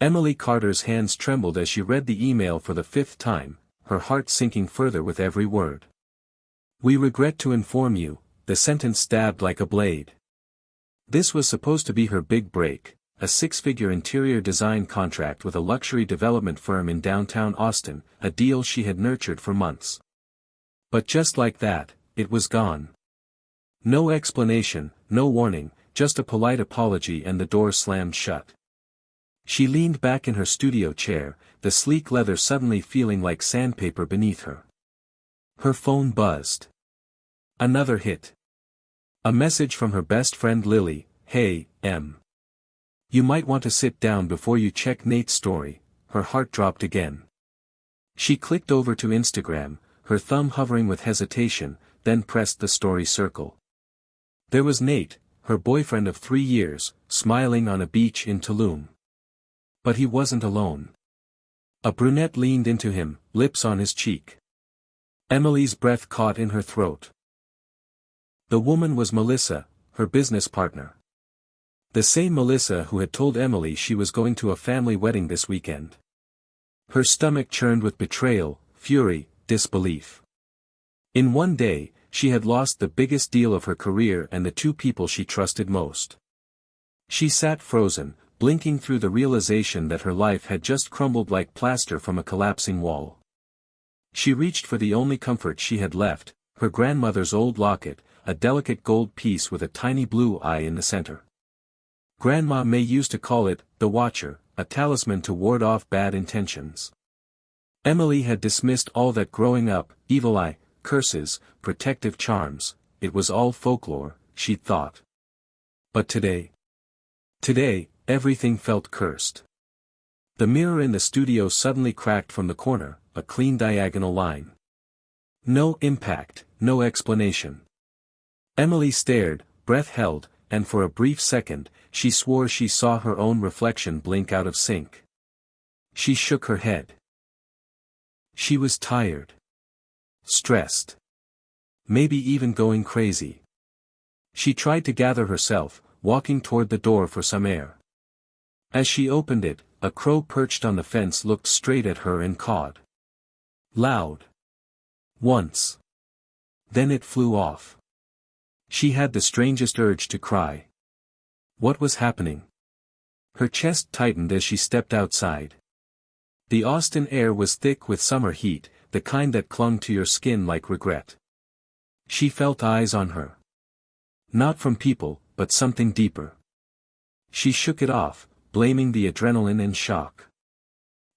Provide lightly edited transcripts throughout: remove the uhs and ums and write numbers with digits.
Emily Carter's hands trembled as she read the email for the 5th time, her heart sinking further with every word. "We regret to inform you," the sentence stabbed like a blade. This was supposed to be her big break, a 6-figure interior design contract with a luxury development firm in downtown Austin, a deal she had nurtured for months. But just like that, it was gone. No explanation, no warning, just a polite apology, and the door slammed shut. She leaned back in her studio chair, the sleek leather suddenly feeling like sandpaper beneath her. Her phone buzzed. Another hit. A message from her best friend Lily. "Hey, Em. You might want to sit down before you check Nate's story." Her heart dropped again. She clicked over to Instagram, her thumb hovering with hesitation, then pressed the story circle. There was Nate, her boyfriend of 3 years, smiling on a beach in Tulum. But he wasn't alone. A brunette leaned into him, lips on his cheek. Emily's breath caught in her throat. The woman was Melissa, her business partner. The same Melissa who had told Emily she was going to a family wedding this weekend. Her stomach churned with betrayal, fury, disbelief. In one day, she had lost the biggest deal of her career and the 2 people she trusted most. She sat frozen, blinking through the realization that her life had just crumbled like plaster from a collapsing wall. She reached for the only comfort she had left, her grandmother's old locket, a delicate gold piece with a tiny blue eye in the center. Grandma May used to call it, the Watcher, a talisman to ward off bad intentions. Emily had dismissed all that growing up, evil eye, curses, protective charms, it was all folklore, she'd thought. But today, everything felt cursed. The mirror in the studio suddenly cracked from the corner, a clean diagonal line. No impact, no explanation. Emily stared, breath held, and for a brief second, she swore she saw her own reflection blink out of sync. She shook her head. She was tired. Stressed. Maybe even going crazy. She tried to gather herself, walking toward the door for some air. As she opened it, a crow perched on the fence looked straight at her and cawed. Loud. Once. Then it flew off. She had the strangest urge to cry. What was happening? Her chest tightened as she stepped outside. The Austin air was thick with summer heat, the kind that clung to your skin like regret. She felt eyes on her. Not from people, but something deeper. She shook it off, blaming the adrenaline and shock.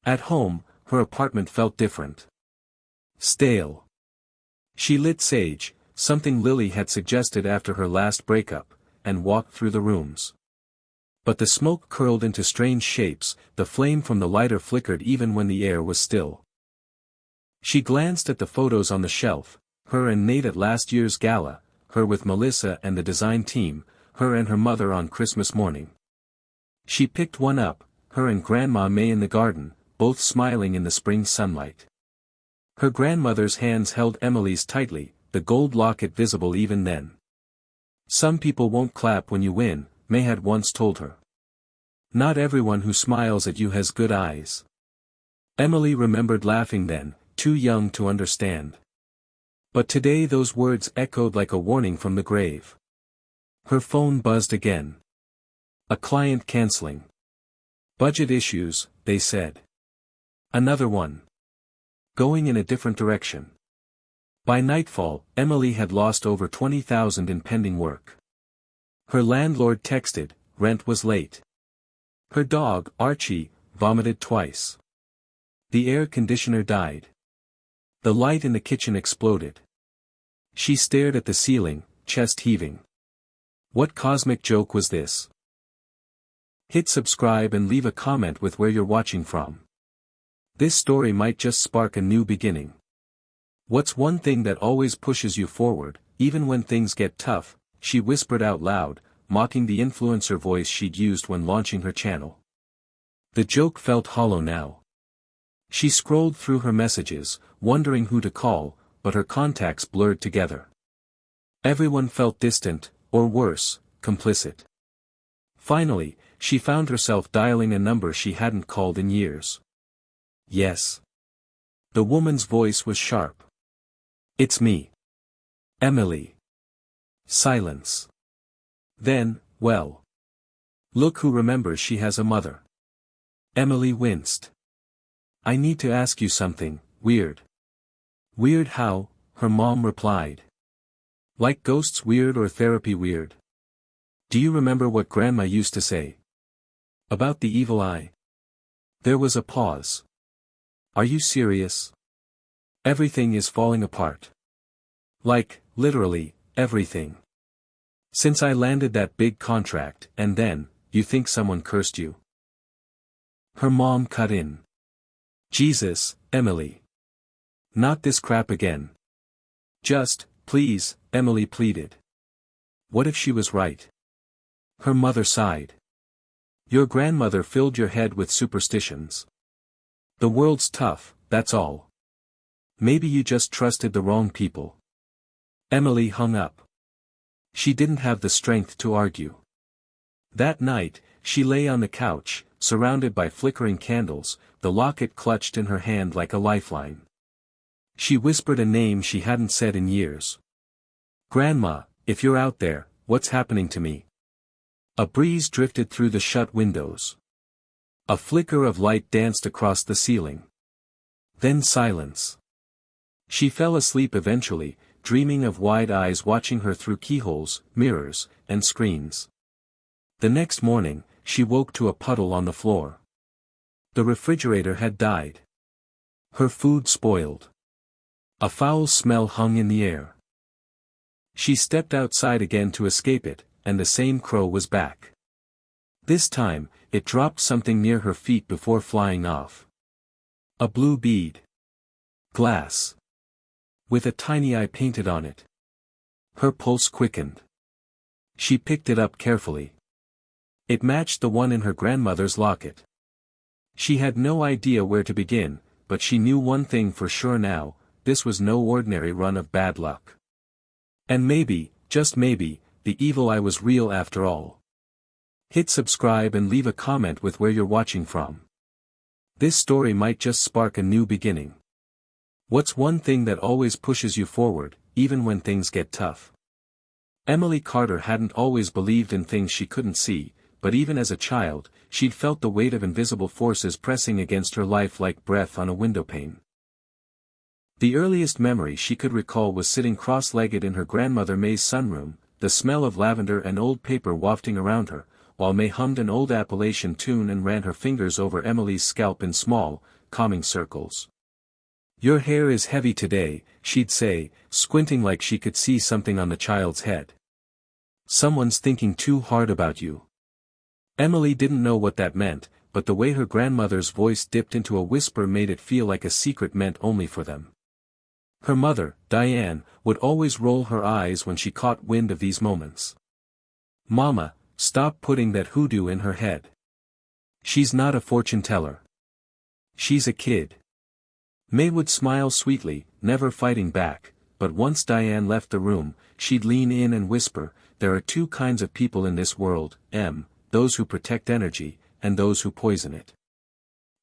At home, her apartment felt different. Stale. She lit sage, something Lily had suggested after her last breakup, and walked through the rooms. But the smoke curled into strange shapes, the flame from the lighter flickered even when the air was still. She glanced at the photos on the shelf, her and Nate at last year's gala, her with Melissa and the design team, her and her mother on Christmas morning. She picked one up, her and Grandma May in the garden, both smiling in the spring sunlight. Her grandmother's hands held Emily's tightly, the gold locket visible even then. Some people won't clap when you win, May had once told her. Not everyone who smiles at you has good eyes. Emily remembered laughing then, too young to understand. But today those words echoed like a warning from the grave. Her phone buzzed again. A client canceling. Budget issues, they said. Another one. Going in a different direction. By nightfall, Emily had lost over $20,000 in pending work. Her landlord texted, rent was late. Her dog, Archie, vomited twice. The air conditioner died. The light in the kitchen exploded. She stared at the ceiling, chest heaving. What cosmic joke was this? Hit subscribe and leave a comment with where you're watching from. This story might just spark a new beginning. What's one thing that always pushes you forward, even when things get tough? She whispered out loud, mocking the influencer voice she'd used when launching her channel. The joke felt hollow now. She scrolled through her messages, wondering who to call, but her contacts blurred together. Everyone felt distant, or worse, complicit. Finally, She found herself dialing a number she hadn't called in years. Yes. The woman's voice was sharp. It's me. Emily. Silence. Then, well. Look who remembers she has a mother. Emily winced. I need to ask you something, weird. Weird how? Her mom replied. Like ghosts weird or therapy weird? Do you remember what Grandma used to say? About the evil eye? There was a pause. Are you serious? Everything is falling apart. Like, literally, everything. Since I landed that big contract, and then, you think someone cursed you? Her mom cut in. Jesus, Emily. Not this crap again. Just, please, Emily pleaded. What if she was right? Her mother sighed. Your grandmother filled your head with superstitions. The world's tough, that's all. Maybe you just trusted the wrong people. Emily hung up. She didn't have the strength to argue. That night, she lay on the couch, surrounded by flickering candles, the locket clutched in her hand like a lifeline. She whispered a name she hadn't said in years. Grandma, if you're out there, what's happening to me? A breeze drifted through the shut windows. A flicker of light danced across the ceiling. Then silence. She fell asleep eventually, dreaming of wide eyes watching her through keyholes, mirrors, and screens. The next morning, she woke to a puddle on the floor. The refrigerator had died. Her food spoiled. A foul smell hung in the air. She stepped outside again to escape it, and the same crow was back. This time, it dropped something near her feet before flying off. A blue bead. Glass. With a tiny eye painted on it. Her pulse quickened. She picked it up carefully. It matched the one in her grandmother's locket. She had no idea where to begin, but she knew one thing for sure now, this was no ordinary run of bad luck. And maybe, just maybe, the evil eye was real after all. Hit subscribe and leave a comment with where you're watching from. This story might just spark a new beginning. What's one thing that always pushes you forward, even when things get tough? Emily Carter hadn't always believed in things she couldn't see, but even as a child, she'd felt the weight of invisible forces pressing against her life like breath on a windowpane. The earliest memory she could recall was sitting cross-legged in her grandmother May's sunroom, the smell of lavender and old paper wafting around her, while May hummed an old Appalachian tune and ran her fingers over Emily's scalp in small, calming circles. Your hair is heavy today, she'd say, squinting like she could see something on the child's head. Someone's thinking too hard about you. Emily didn't know what that meant, but the way her grandmother's voice dipped into a whisper made it feel like a secret meant only for them. Her mother, Diane, would always roll her eyes when she caught wind of these moments. Mama, stop putting that hoodoo in her head. She's not a fortune teller. She's a kid. May would smile sweetly, never fighting back, but once Diane left the room, she'd lean in and whisper, there are two kinds of people in this world, those who protect energy, and those who poison it.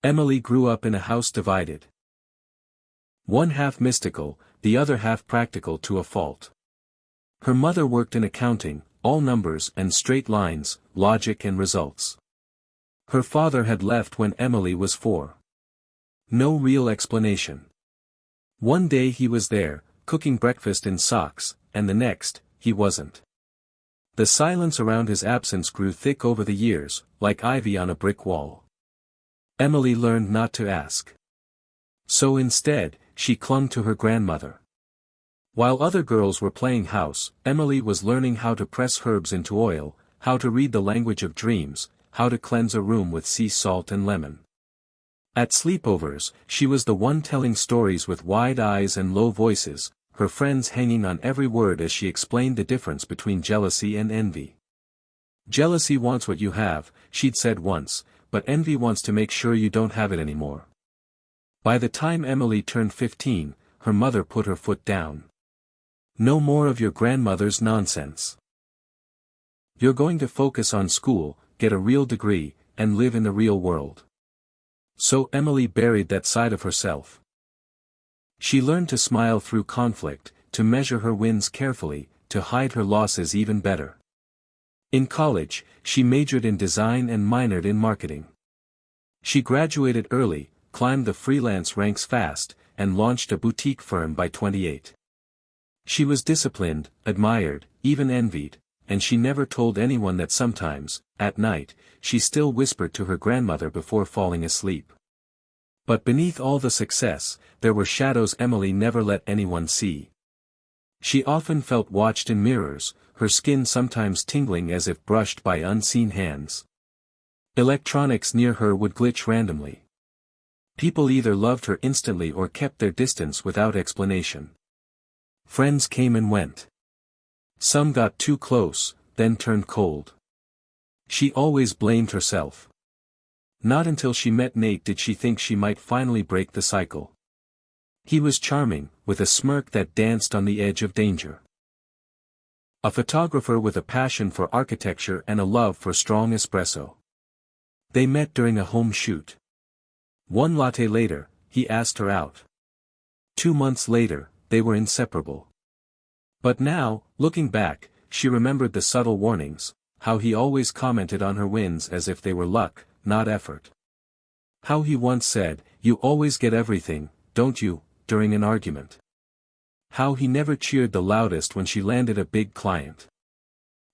Emily grew up in a house divided. One half mystical, the other half practical to a fault. Her mother worked in accounting, all numbers and straight lines, logic and results. Her father had left when Emily was 4. No real explanation. One day he was there, cooking breakfast in socks, and the next, he wasn't. The silence around his absence grew thick over the years, like ivy on a brick wall. Emily learned not to ask. So instead, she clung to her grandmother. While other girls were playing house, Emily was learning how to press herbs into oil, how to read the language of dreams, how to cleanse a room with sea salt and lemon. At sleepovers, she was the one telling stories with wide eyes and low voices, her friends hanging on every word as she explained the difference between jealousy and envy. Jealousy wants what you have, she'd said once, but envy wants to make sure you don't have it anymore. By the time Emily turned 15, her mother put her foot down. No more of your grandmother's nonsense. You're going to focus on school, get a real degree, and live in the real world. So Emily buried that side of herself. She learned to smile through conflict, to measure her wins carefully, to hide her losses even better. In college, she majored in design and minored in marketing. She graduated early, climbed the freelance ranks fast, and launched a boutique firm by 28. She was disciplined, admired, even envied, and she never told anyone that sometimes, at night, she still whispered to her grandmother before falling asleep. But beneath all the success, there were shadows Emily never let anyone see. She often felt watched in mirrors, her skin sometimes tingling as if brushed by unseen hands. Electronics near her would glitch randomly. People either loved her instantly or kept their distance without explanation. Friends came and went. Some got too close, then turned cold. She always blamed herself. Not until she met Nate did she think she might finally break the cycle. He was charming, with a smirk that danced on the edge of danger. A photographer with a passion for architecture and a love for strong espresso. They met during a home shoot. One latte later, he asked her out. 2 months later, they were inseparable. But now, looking back, she remembered the subtle warnings, how he always commented on her wins as if they were luck, not effort. How he once said, "You always get everything, don't you?" during an argument. How he never cheered the loudest when she landed a big client.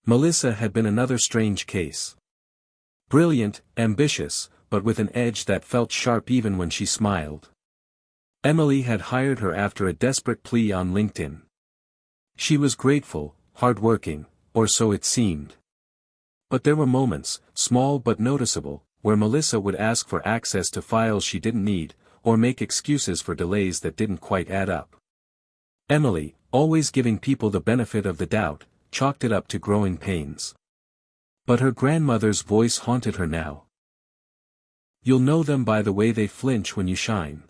Melissa had been another strange case. Brilliant, ambitious, but with an edge that felt sharp even when she smiled. Emily had hired her after a desperate plea on LinkedIn. She was grateful, hardworking, or so it seemed. But there were moments, small but noticeable, where Melissa would ask for access to files she didn't need, or make excuses for delays that didn't quite add up. Emily, always giving people the benefit of the doubt, chalked it up to growing pains. But her grandmother's voice haunted her now. "You'll know them by the way they flinch when you shine."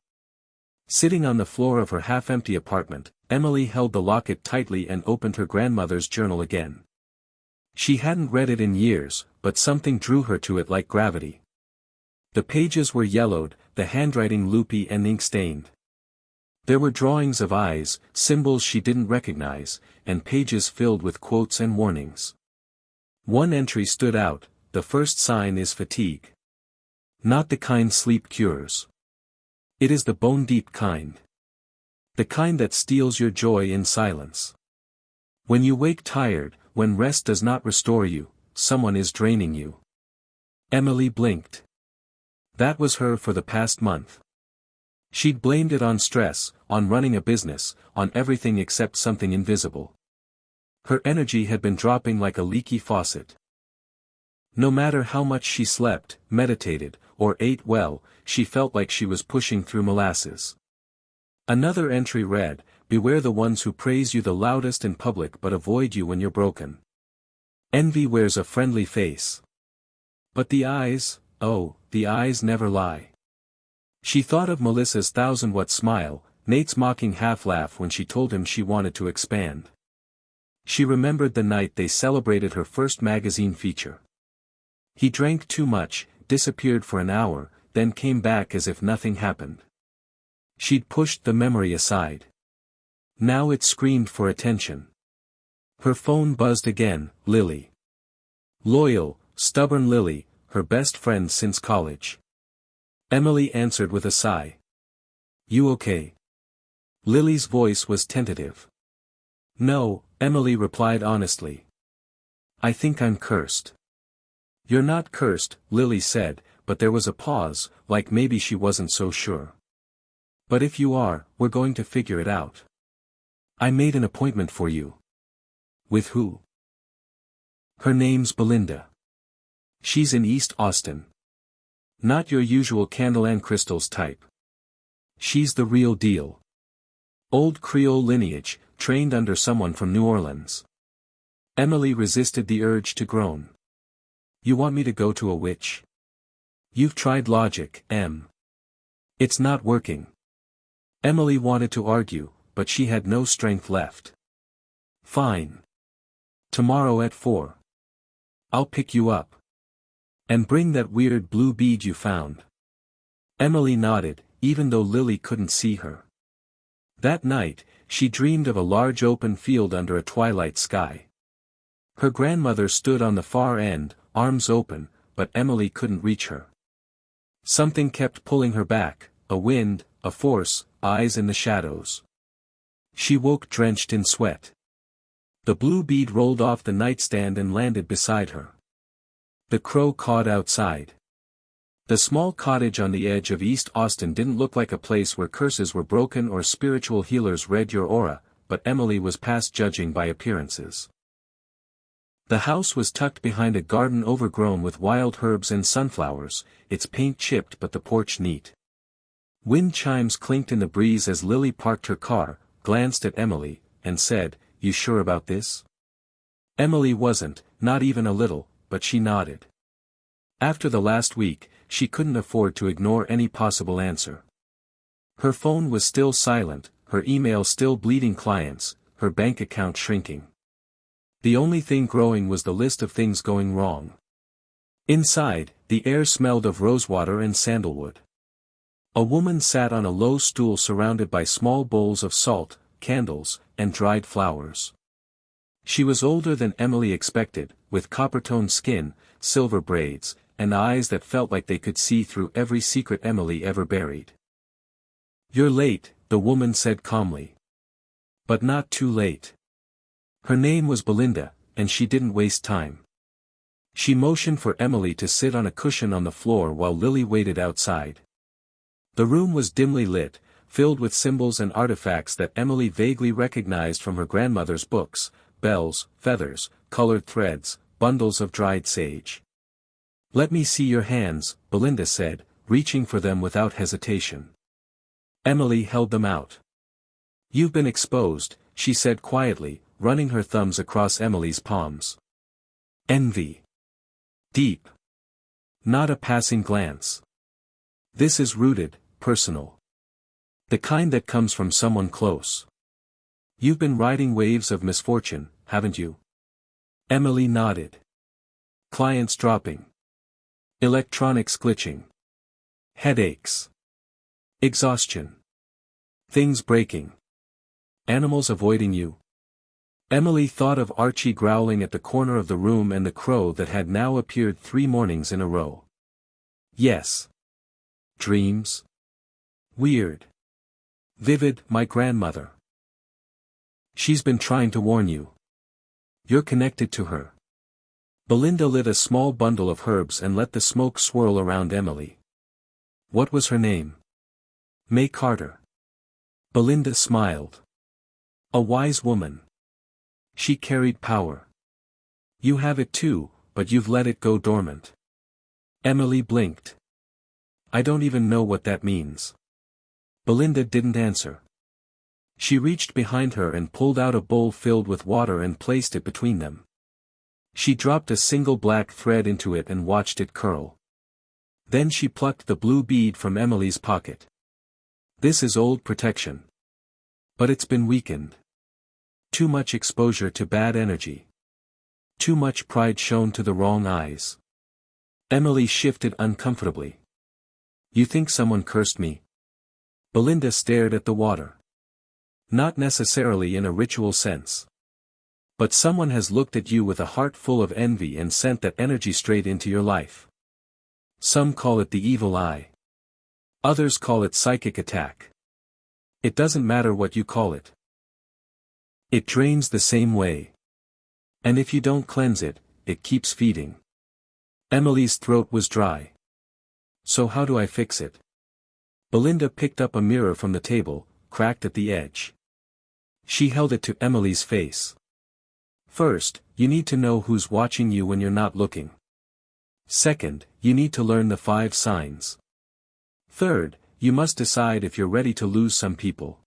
Sitting on the floor of her half-empty apartment, Emily held the locket tightly and opened her grandmother's journal again. She hadn't read it in years, but something drew her to it like gravity. The pages were yellowed, the handwriting loopy and ink-stained. There were drawings of eyes, symbols she didn't recognize, and pages filled with quotes and warnings. One entry stood out: "The first sign is fatigue. Not the kind sleep cures. It is the bone-deep kind. The kind that steals your joy in silence. When you wake tired, when rest does not restore you, someone is draining you." Emily blinked. That was her for the past month. She'd blamed it on stress, on running a business, on everything except something invisible. Her energy had been dropping like a leaky faucet. No matter how much she slept, meditated, or ate well, she felt like she was pushing through molasses. Another entry read, "Beware the ones who praise you the loudest in public but avoid you when you're broken. Envy wears a friendly face. But the eyes, oh, the eyes never lie." She thought of Melissa's 1,000-watt smile, Nate's mocking half-laugh when she told him she wanted to expand. She remembered the night they celebrated her first magazine feature. He drank too much, disappeared for an hour, then came back as if nothing happened. She'd pushed the memory aside. Now it screamed for attention. Her phone buzzed again. Lily. Loyal, stubborn Lily, her best friend since college. Emily answered with a sigh. "You okay?" Lily's voice was tentative. "No," Emily replied honestly. "I think I'm cursed." "You're not cursed," Lily said, but there was a pause, like maybe she wasn't so sure. "But if you are, we're going to figure it out. I made an appointment for you." "With who?" "Her name's Belinda. She's in East Austin. Not your usual candle and crystals type. She's the real deal. Old Creole lineage, trained under someone from New Orleans." Emily resisted the urge to groan. "You want me to go to a witch? You've tried logic, Em. It's not working." Emily wanted to argue, but she had no strength left. "Fine. Tomorrow at 4. I'll pick you up." And bring that weird blue bead you found. Emily nodded, even though Lily couldn't see her. That night, she dreamed of a large open field under a twilight sky. Her grandmother stood on the far end, arms open, but Emily couldn't reach her. Something kept pulling her back, a wind, a force, eyes in the shadows. She woke drenched in sweat. The blue bead rolled off the nightstand and landed beside her. The crow cawed outside. The small cottage on the edge of East Austin didn't look like a place where curses were broken or spiritual healers read your aura, but Emily was past judging by appearances. The house was tucked behind a garden overgrown with wild herbs and sunflowers, its paint chipped but the porch neat. Wind chimes clinked in the breeze as Lily parked her car, glanced at Emily, and said, "You sure about this?" Emily wasn't, not even a little, but she nodded. After the last week, she couldn't afford to ignore any possible answer. Her phone was still silent, her email still bleeding clients, her bank account shrinking. The only thing growing was the list of things going wrong. Inside, the air smelled of rosewater and sandalwood. A woman sat on a low stool surrounded by small bowls of salt, candles, and dried flowers. She was older than Emily expected, with copper-toned skin, silver braids, and eyes that felt like they could see through every secret Emily ever buried. "You're late," the woman said calmly. But not too late. Her name was Belinda, and she didn't waste time. She motioned for Emily to sit on a cushion on the floor while Lily waited outside. The room was dimly lit, filled with symbols and artifacts that Emily vaguely recognized from her grandmother's books: bells, feathers, colored threads, bundles of dried sage. "Let me see your hands," Belinda said, reaching for them without hesitation. Emily held them out. "You've been exposed," she said quietly, running her thumbs across Emily's palms. "Envy. Deep. Not a passing glance. This is rooted, personal. The kind that comes from someone close. You've been riding waves of misfortune, haven't you?" Emily nodded. "Clients dropping. Electronics glitching. Headaches. Exhaustion. Things breaking. Animals avoiding you." Emily thought of Archie growling at the corner of the room and the crow that had now appeared 3 mornings in a row. Yes. Dreams. Weird. Vivid, my grandmother. She's been trying to warn you. You're connected to her. Belinda lit a small bundle of herbs and let the smoke swirl around Emily. What was her name? May Carter. Belinda smiled. A wise woman. She carried power. You have it too, but you've let it go dormant. Emily blinked. I don't even know what that means. Belinda didn't answer. She reached behind her and pulled out a bowl filled with water and placed it between them. She dropped a single black thread into it and watched it curl. Then she plucked the blue bead from Emily's pocket. This is old protection. But it's been weakened. Too much exposure to bad energy. Too much pride shown to the wrong eyes. Emily shifted uncomfortably. You think someone cursed me? Belinda stared at the water. Not necessarily in a ritual sense. But someone has looked at you with a heart full of envy and sent that energy straight into your life. Some call it the evil eye. Others call it psychic attack. It doesn't matter what you call it. It drains the same way. And if you don't cleanse it, it keeps feeding. Emily's throat was dry. So how do I fix it? Belinda picked up a mirror from the table, cracked at the edge. She held it to Emily's face. First, you need to know who's watching you when you're not looking. Second, you need to learn the 5 signs. Third, you must decide if you're ready to lose some people.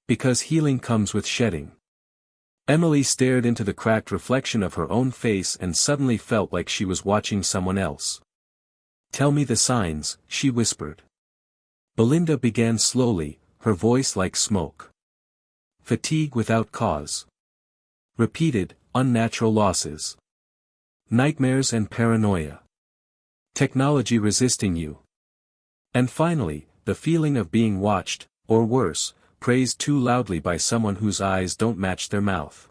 Because healing comes with shedding. Emily stared into the cracked reflection of her own face and suddenly felt like she was watching someone else. Tell me the signs, she whispered. Belinda began slowly, her voice like smoke. Fatigue without cause. Repeated, unnatural losses. Nightmares and paranoia. Technology resisting you. And finally, the feeling of being watched, or worse, praised too loudly by someone whose eyes don't match their mouth.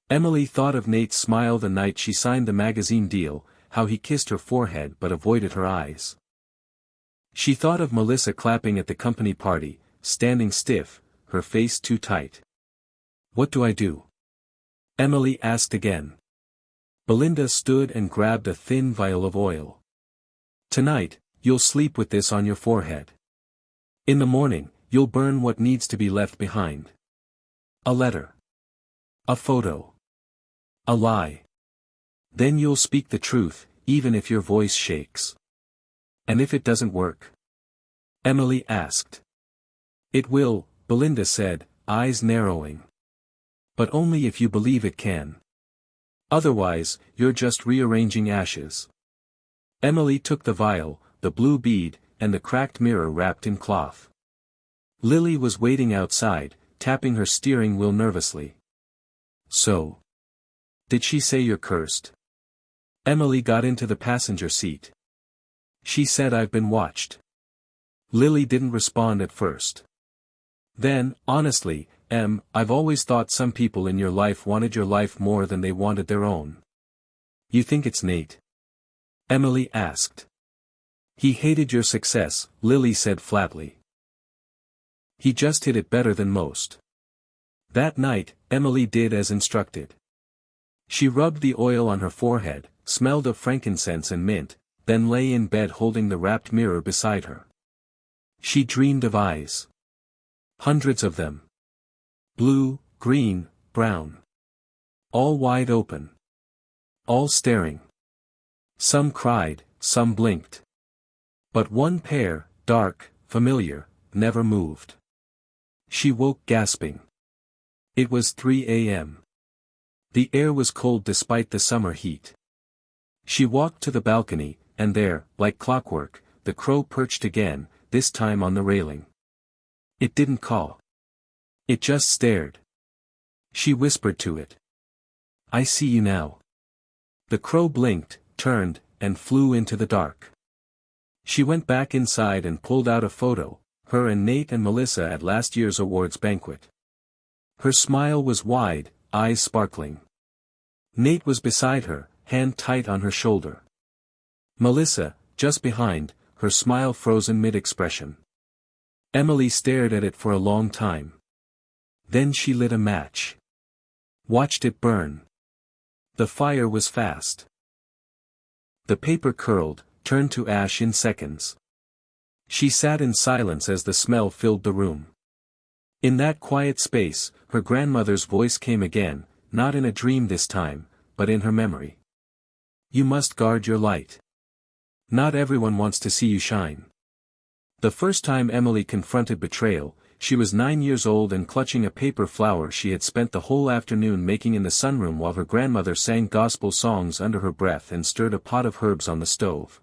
Emily thought of Nate's smile the night she signed the magazine deal, how he kissed her forehead but avoided her eyes. She thought of Melissa clapping at the company party, standing stiff, her face too tight. "What do I do?" Emily asked again. Belinda stood and grabbed a thin vial of oil. "Tonight, you'll sleep with this on your forehead. In the morning, you'll burn what needs to be left behind. A letter. A photo. A lie. Then you'll speak the truth, even if your voice shakes." "And if it doesn't work?" Emily asked. "It will," Belinda said, eyes narrowing. "But only if you believe it can. Otherwise, you're just rearranging ashes." Emily took the vial, the blue bead, and the cracked mirror wrapped in cloth. Lily was waiting outside, tapping her steering wheel nervously. "So? Did she say you're cursed?" Emily got into the passenger seat. "She said I've been watched." Lily didn't respond at first. Then, honestly, I've always thought some people in your life wanted your life more than they wanted their own." "You think it's Nate?" Emily asked. "He hated your success," Lily said flatly. "He just hid it better than most." That night, Emily did as instructed. She rubbed the oil on her forehead, smelled of frankincense and mint, then lay in bed holding the wrapped mirror beside her. She dreamed of eyes. Hundreds of them. Blue, green, brown. All wide open. All staring. Some cried, some blinked. But one pair, dark, familiar, never moved. She woke gasping. It was 3 a.m. The air was cold despite the summer heat. She walked to the balcony, and there, like clockwork, the crow perched again, this time on the railing. It didn't caw. It just stared. She whispered to it. "I see you now." The crow blinked, turned, and flew into the dark. She went back inside and pulled out a photo, her and Nate and Melissa at last year's awards banquet. Her smile was wide, eyes sparkling. Nate was beside her, hand tight on her shoulder. Melissa, just behind, her smile frozen mid-expression. Emily stared at it for a long time. Then she lit a match. Watched it burn. The fire was fast. The paper curled, turned to ash in seconds. She sat in silence as the smell filled the room. In that quiet space, her grandmother's voice came again, not in a dream this time, but in her memory. "You must guard your light. Not everyone wants to see you shine." The first time Emily confronted betrayal, she was 9 years old and clutching a paper flower she had spent the whole afternoon making in the sunroom while her grandmother sang gospel songs under her breath and stirred a pot of herbs on the stove.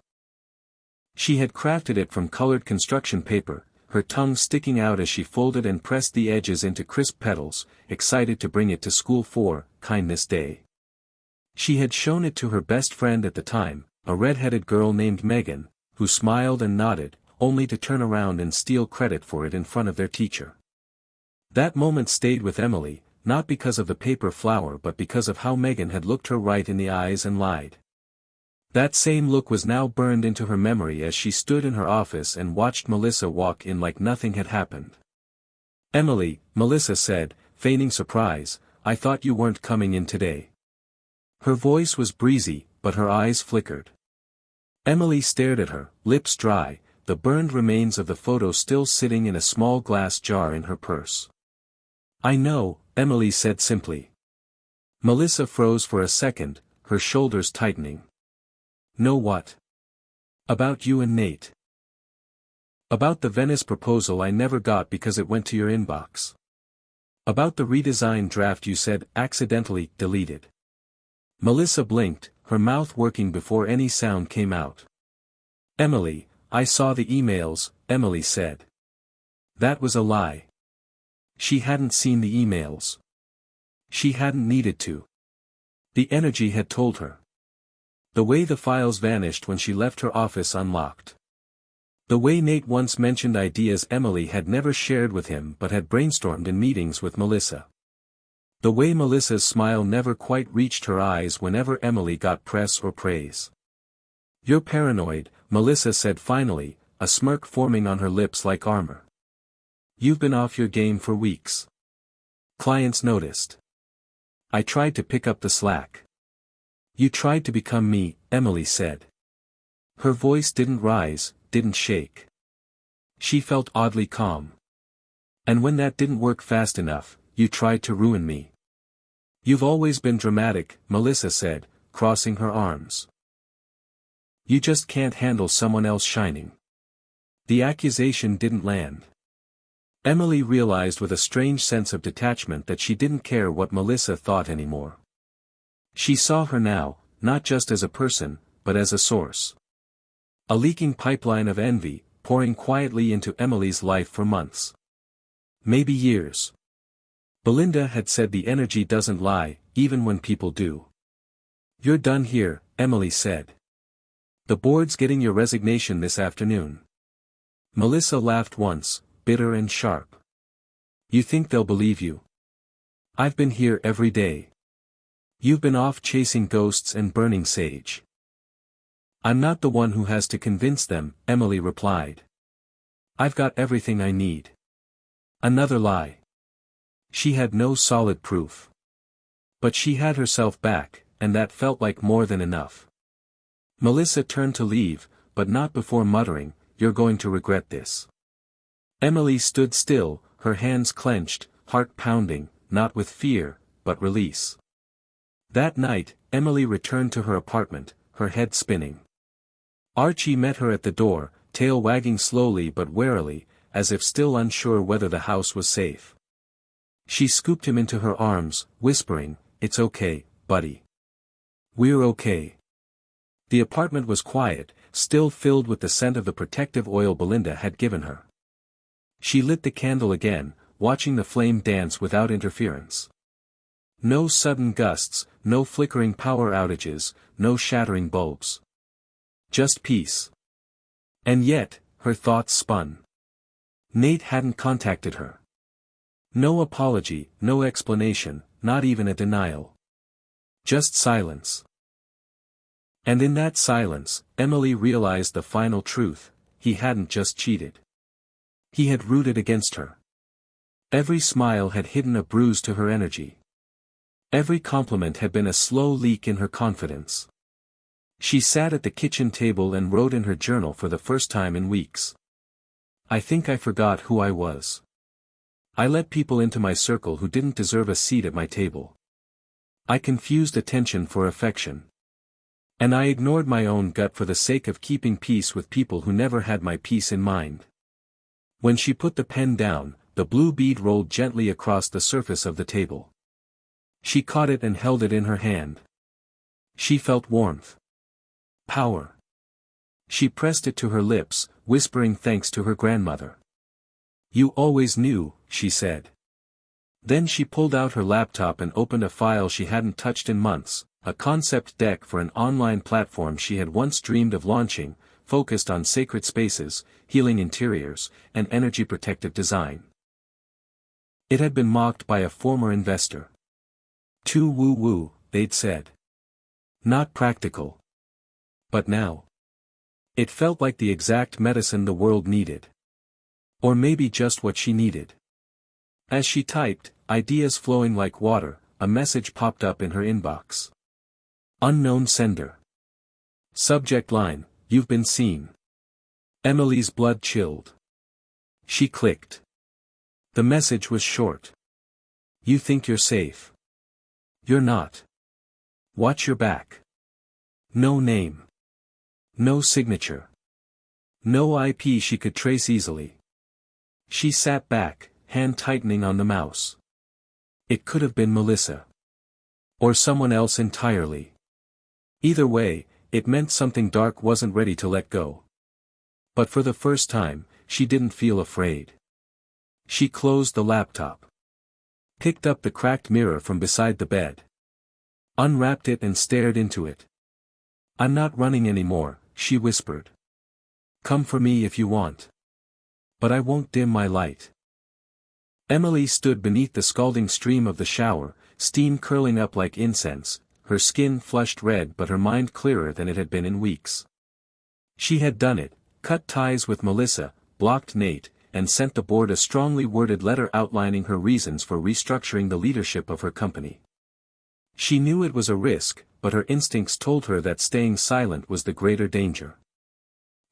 She had crafted it from colored construction paper, her tongue sticking out as she folded and pressed the edges into crisp petals, excited to bring it to school for Kindness Day. She had shown it to her best friend at the time, a red-headed girl named Megan, who smiled and nodded, only to turn around and steal credit for it in front of their teacher. That moment stayed with Emily, not because of the paper flower but because of how Megan had looked her right in the eyes and lied. That same look was now burned into her memory as she stood in her office and watched Melissa walk in like nothing had happened. "Emily," Melissa said, feigning surprise, "I thought you weren't coming in today." Her voice was breezy, but her eyes flickered. Emily stared at her, lips dry, the burned remains of the photo still sitting in a small glass jar in her purse. "I know," Emily said simply. Melissa froze for a second, her shoulders tightening. "Know what?" "About you and Nate." "About the Venice proposal I never got because it went to your inbox. About the redesigned draft you said accidentally deleted." Melissa blinked, her mouth working before any sound came out. "Emily, I saw the emails," Emily said. That was a lie. She hadn't seen the emails. She hadn't needed to. The energy had told her. The way the files vanished when she left her office unlocked. The way Nate once mentioned ideas Emily had never shared with him but had brainstormed in meetings with Melissa. The way Melissa's smile never quite reached her eyes whenever Emily got press or praise. "You're paranoid," Melissa said finally, a smirk forming on her lips like armor. "You've been off your game for weeks. Clients noticed. I tried to pick up the slack." "You tried to become me," Emily said. Her voice didn't rise, didn't shake. She felt oddly calm. "And when that didn't work fast enough, you tried to ruin me." "You've always been dramatic," Melissa said, crossing her arms. "You just can't handle someone else shining." The accusation didn't land. Emily realized with a strange sense of detachment that she didn't care what Melissa thought anymore. She saw her now, not just as a person, but as a source. A leaking pipeline of envy, pouring quietly into Emily's life for months. Maybe years. Belinda had said the energy doesn't lie, even when people do. "You're done here," Emily said. "The board's getting your resignation this afternoon." Melissa laughed once, bitter and sharp. "You think they'll believe you? I've been here every day. You've been off chasing ghosts and burning sage." "I'm not the one who has to convince them," Emily replied. "I've got everything I need." Another lie. She had no solid proof. But she had herself back, and that felt like more than enough. Melissa turned to leave, but not before muttering, "You're going to regret this." Emily stood still, her hands clenched, heart pounding, not with fear, but release. That night, Emily returned to her apartment, her head spinning. Archie met her at the door, tail wagging slowly but warily, as if still unsure whether the house was safe. She scooped him into her arms, whispering, "It's okay, buddy. We're okay." The apartment was quiet, still filled with the scent of the protective oil Belinda had given her. She lit the candle again, watching the flame dance without interference. No sudden gusts, no flickering power outages, no shattering bulbs. Just peace. And yet, her thoughts spun. Nate hadn't contacted her. No apology, no explanation, not even a denial. Just silence. And in that silence, Emily realized the final truth: he hadn't just cheated. He had rooted against her. Every smile had hidden a bruise to her energy. Every compliment had been a slow leak in her confidence. She sat at the kitchen table and wrote in her journal for the first time in weeks. "I think I forgot who I was. I let people into my circle who didn't deserve a seat at my table. I confused attention for affection. And I ignored my own gut for the sake of keeping peace with people who never had my peace in mind." When she put the pen down, the blue bead rolled gently across the surface of the table. She caught it and held it in her hand. She felt warmth. Power. She pressed it to her lips, whispering thanks to her grandmother. "You always knew," she said. Then she pulled out her laptop and opened a file she hadn't touched in months, a concept deck for an online platform she had once dreamed of launching, focused on sacred spaces, healing interiors, and energy-protective design. It had been mocked by a former investor. Too woo-woo, they'd said. Not practical. But now, it felt like the exact medicine the world needed. Or maybe just what she needed. As she typed, ideas flowing like water, a message popped up in her inbox. Unknown sender. Subject line: "You've been seen." Emily's blood chilled. She clicked. The message was short. "You think you're safe. You're not. Watch your back." No name. No signature. No IP she could trace easily. She sat back, hand tightening on the mouse. It could have been Melissa. Or someone else entirely. Either way, it meant something dark wasn't ready to let go. But for the first time, she didn't feel afraid. She closed the laptop. Picked up the cracked mirror from beside the bed. Unwrapped it and stared into it. I'm not running anymore, she whispered. Come for me if you want. But I won't dim my light. Emily stood beneath the scalding stream of the shower, steam curling up like incense, her skin flushed red but her mind clearer than it had been in weeks. She had done it, cut ties with Melissa, blocked Nate, and sent the board a strongly worded letter outlining her reasons for restructuring the leadership of her company. She knew it was a risk, but her instincts told her that staying silent was the greater danger.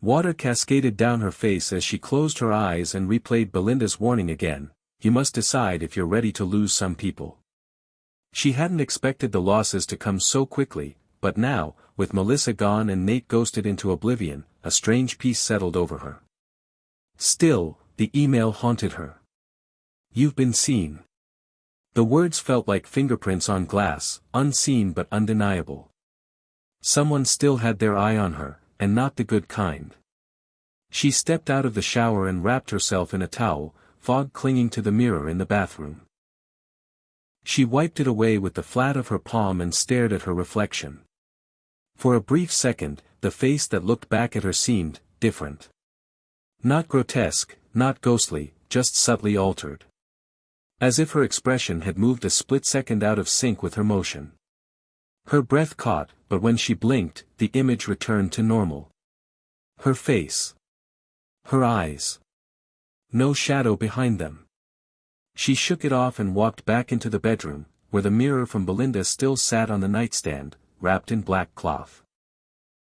Water cascaded down her face as she closed her eyes and replayed Belinda's warning again, you must decide if you're ready to lose some people. She hadn't expected the losses to come so quickly, but now, with Melissa gone and Nate ghosted into oblivion, a strange peace settled over her. Still, the email haunted her. You've been seen. The words felt like fingerprints on glass, unseen but undeniable. Someone still had their eye on her, and not the good kind. She stepped out of the shower and wrapped herself in a towel, fog clinging to the mirror in the bathroom. She wiped it away with the flat of her palm and stared at her reflection. For a brief second, the face that looked back at her seemed different. Not grotesque, not ghostly, just subtly altered. As if her expression had moved a split second out of sync with her motion. Her breath caught, but when she blinked, the image returned to normal. Her face. Her eyes. No shadow behind them. She shook it off and walked back into the bedroom, where the mirror from Belinda still sat on the nightstand, wrapped in black cloth.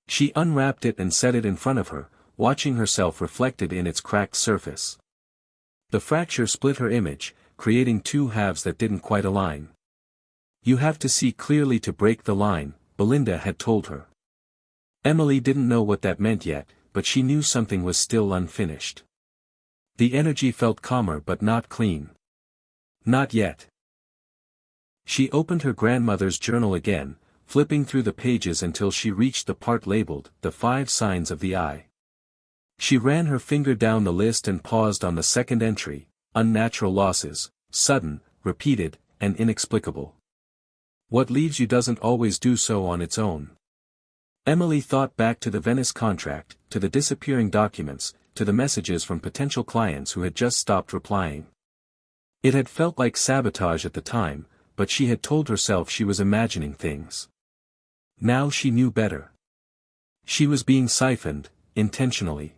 She unwrapped it and set it in front of her, watching herself reflected in its cracked surface. The fracture split her image, creating two halves that didn't quite align. You have to see clearly to break the line, Belinda had told her. Emily didn't know what that meant yet, but she knew something was still unfinished. The energy felt calmer but not clean. Not yet. She opened her grandmother's journal again, flipping through the pages until she reached the part labeled, The 5 Signs of the Eye. She ran her finger down the list and paused on the second entry, unnatural losses, sudden, repeated, and inexplicable. What leaves you doesn't always do so on its own. Emily thought back to the Venice contract, to the disappearing documents, to the messages from potential clients who had just stopped replying. It had felt like sabotage at the time, but she had told herself she was imagining things. Now she knew better. She was being siphoned, intentionally.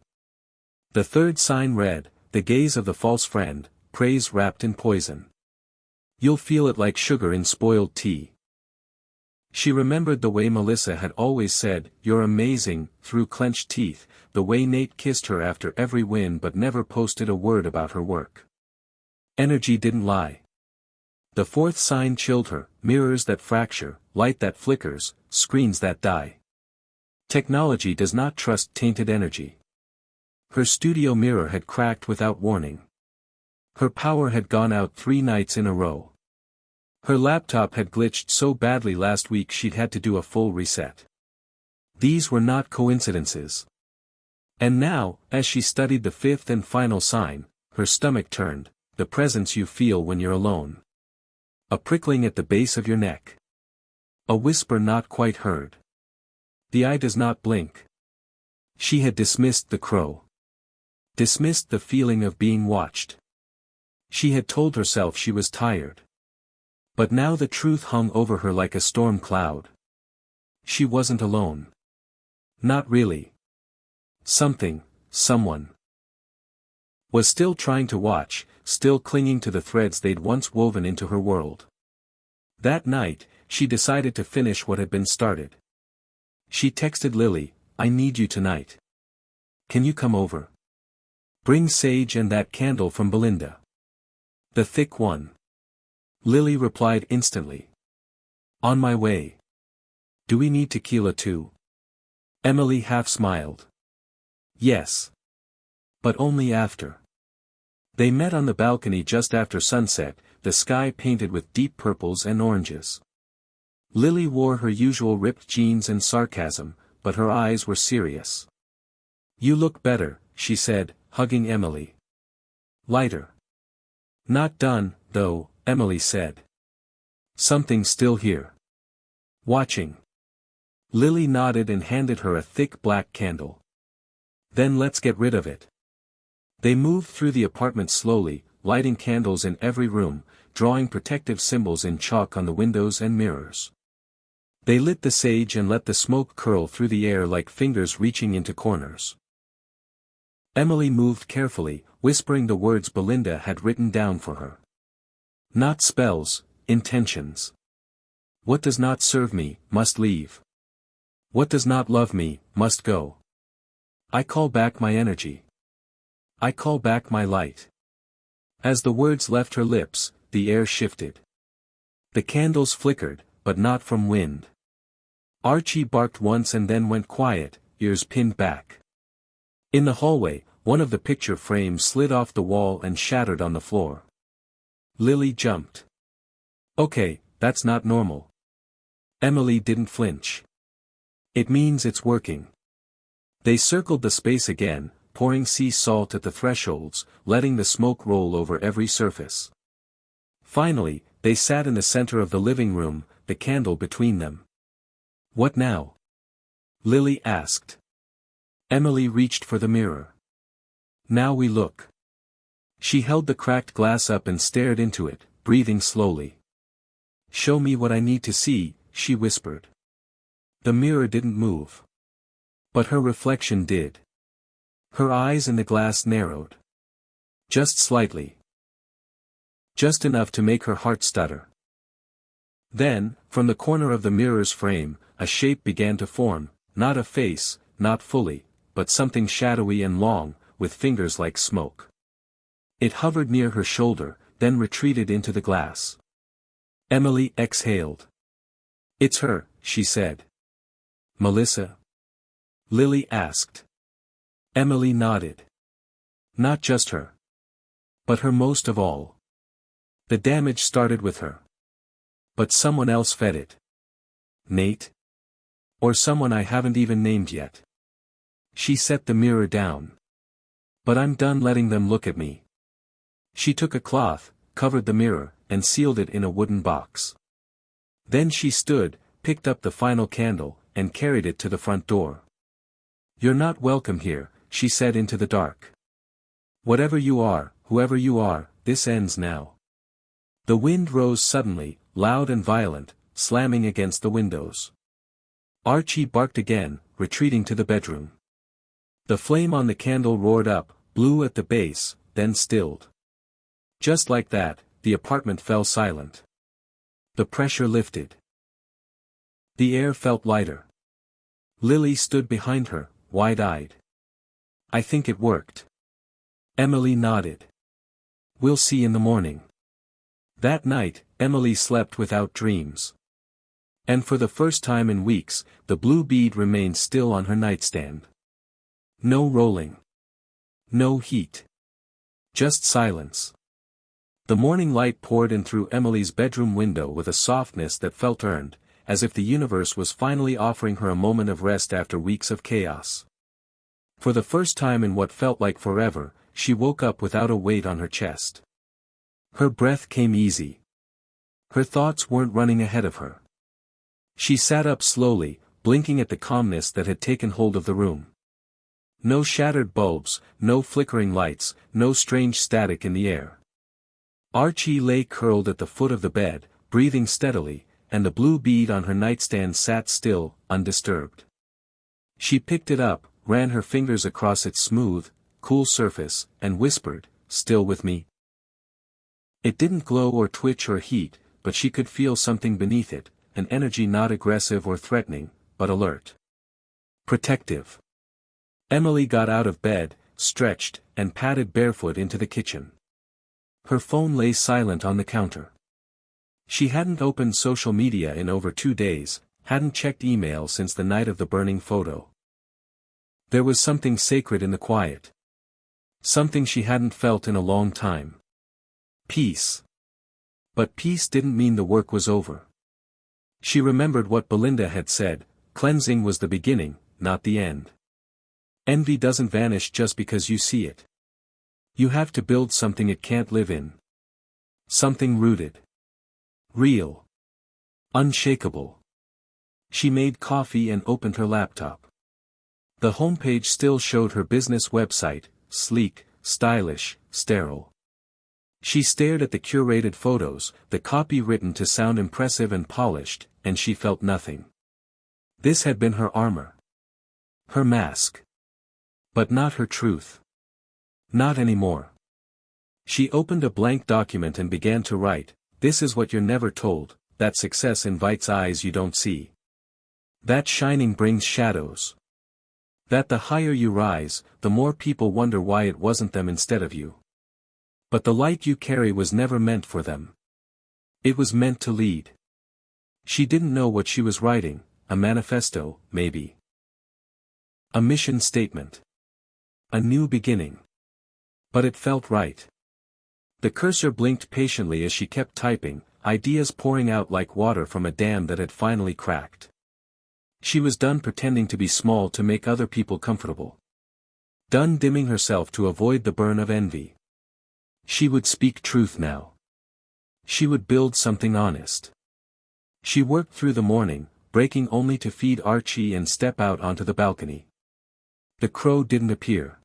The third sign read, the gaze of the false friend, praise wrapped in poison. You'll feel it like sugar in spoiled tea. She remembered the way Melissa had always said, you're amazing, through clenched teeth, the way Nate kissed her after every win but never posted a word about her work. Energy didn't lie. The fourth sign chilled her, mirrors that fracture, light that flickers, screens that die. Technology does not trust tainted energy. Her studio mirror had cracked without warning. Her power had gone out 3 nights in a row. Her laptop had glitched so badly last week she'd had to do a full reset. These were not coincidences. And now, as she studied the fifth and final sign, her stomach turned, the presence you feel when you're alone. A prickling at the base of your neck. A whisper not quite heard. The eye does not blink. She had dismissed the crow. Dismissed the feeling of being watched. She had told herself she was tired. But now the truth hung over her like a storm cloud. She wasn't alone. Not really. Someone was still trying to watch, still clinging to the threads they'd once woven into her world. That night, she decided to finish what had been started. She texted Lily, I need you tonight. Can you come over? Bring sage and that candle from Belinda. The thick one. Lily replied instantly. On my way. Do we need tequila too? Emily half smiled. Yes. But only after. They met on the balcony just after sunset, the sky painted with deep purples and oranges. Lily wore her usual ripped jeans and sarcasm, but her eyes were serious. You look better, she said, hugging Emily. Lighter. Not done, though, Emily said. Something still here. Watching. Lily nodded and handed her a thick black candle. Then let's get rid of it. They moved through the apartment slowly, lighting candles in every room, drawing protective symbols in chalk on the windows and mirrors. They lit the sage and let the smoke curl through the air like fingers reaching into corners. Emily moved carefully, whispering the words Belinda had written down for her. Not spells, intentions. What does not serve me, must leave. What does not love me, must go. I call back my energy. I call back my light. As the words left her lips, the air shifted. The candles flickered, but not from wind. Archie barked once and then went quiet, ears pinned back. In the hallway, one of the picture frames slid off the wall and shattered on the floor. Lily jumped. Okay, that's not normal. Emily didn't flinch. It means it's working. They circled the space again, pouring sea salt at the thresholds, letting the smoke roll over every surface. Finally, they sat in the center of the living room, the candle between them. What now? Lily asked. Emily reached for the mirror. Now we look. She held the cracked glass up and stared into it, breathing slowly. Show me what I need to see, she whispered. The mirror didn't move. But her reflection did. Her eyes in the glass narrowed. Just slightly. Just enough to make her heart stutter. Then, from the corner of the mirror's frame, a shape began to form, not a face, not fully, but something shadowy and long, with fingers like smoke. It hovered near her shoulder, then retreated into the glass. Emily exhaled. It's her, she said. Melissa? Lily asked. Emily nodded. Not just her. But her most of all. The damage started with her. But someone else fed it. Nate? Or someone I haven't even named yet. She set the mirror down. But I'm done letting them look at me. She took a cloth, covered the mirror, and sealed it in a wooden box. Then she stood, picked up the final candle, and carried it to the front door. You're not welcome here, she said into the dark. Whatever you are, whoever you are, this ends now. The wind rose suddenly, loud and violent, slamming against the windows. Archie barked again, retreating to the bedroom. The flame on the candle roared up, blew at the base, then stilled. Just like that, the apartment fell silent. The pressure lifted. The air felt lighter. Lily stood behind her, wide-eyed. I think it worked. Emily nodded. We'll see in the morning. That night, Emily slept without dreams. And for the first time in weeks, the blue bead remained still on her nightstand. No rolling. No heat. Just silence. The morning light poured in through Emily's bedroom window with a softness that felt earned, as if the universe was finally offering her a moment of rest after weeks of chaos. For the first time in what felt like forever, she woke up without a weight on her chest. Her breath came easy. Her thoughts weren't running ahead of her. She sat up slowly, blinking at the calmness that had taken hold of the room. No shattered bulbs, no flickering lights, no strange static in the air. Archie lay curled at the foot of the bed, breathing steadily, and the blue bead on her nightstand sat still, undisturbed. She picked it up, ran her fingers across its smooth, cool surface, and whispered, "Still with me?" It didn't glow or twitch or heat, but she could feel something beneath it, an energy not aggressive or threatening, but alert. Protective. Emily got out of bed, stretched, and padded barefoot into the kitchen. Her phone lay silent on the counter. She hadn't opened social media in over 2 days, hadn't checked email since the night of the burning photo. There was something sacred in the quiet. Something she hadn't felt in a long time. Peace. But peace didn't mean the work was over. She remembered what Belinda had said, cleansing was the beginning, not the end. Envy doesn't vanish just because you see it. You have to build something it can't live in. Something rooted. Real. Unshakable. She made coffee and opened her laptop. The homepage still showed her business website, sleek, stylish, sterile. She stared at the curated photos, the copy written to sound impressive and polished, and she felt nothing. This had been her armor. Her mask. But not her truth. Not anymore. She opened a blank document and began to write, "This is what you're never told, that success invites eyes you don't see. That shining brings shadows. That the higher you rise, the more people wonder why it wasn't them instead of you. But the light you carry was never meant for them. It was meant to lead." She didn't know what she was writing, a manifesto, maybe. A mission statement. A new beginning. But it felt right. The cursor blinked patiently as she kept typing, ideas pouring out like water from a dam that had finally cracked. She was done pretending to be small to make other people comfortable. Done dimming herself to avoid the burn of envy. She would speak truth now. She would build something honest. She worked through the morning, breaking only to feed Archie and step out onto the balcony. The crow didn't appear.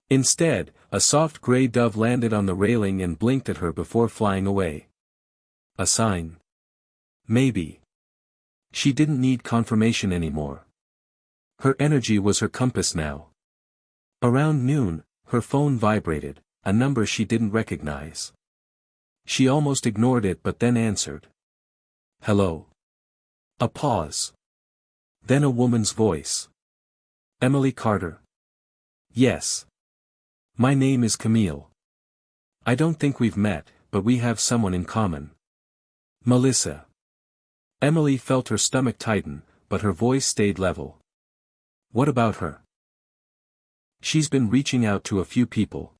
Instead, a soft gray dove landed on the railing and blinked at her before flying away. A sign? Maybe. She didn't need confirmation anymore. Her energy was her compass now. Around noon, her phone vibrated, a number she didn't recognize. She almost ignored it but then answered. "Hello." A pause. Then a woman's voice. "Emily Carter?" "Yes. My name is Camille. I don't think we've met, but we have someone in common. Melissa." Emily felt her stomach tighten, but her voice stayed level. "What about her?" "She's been reaching out to a few people.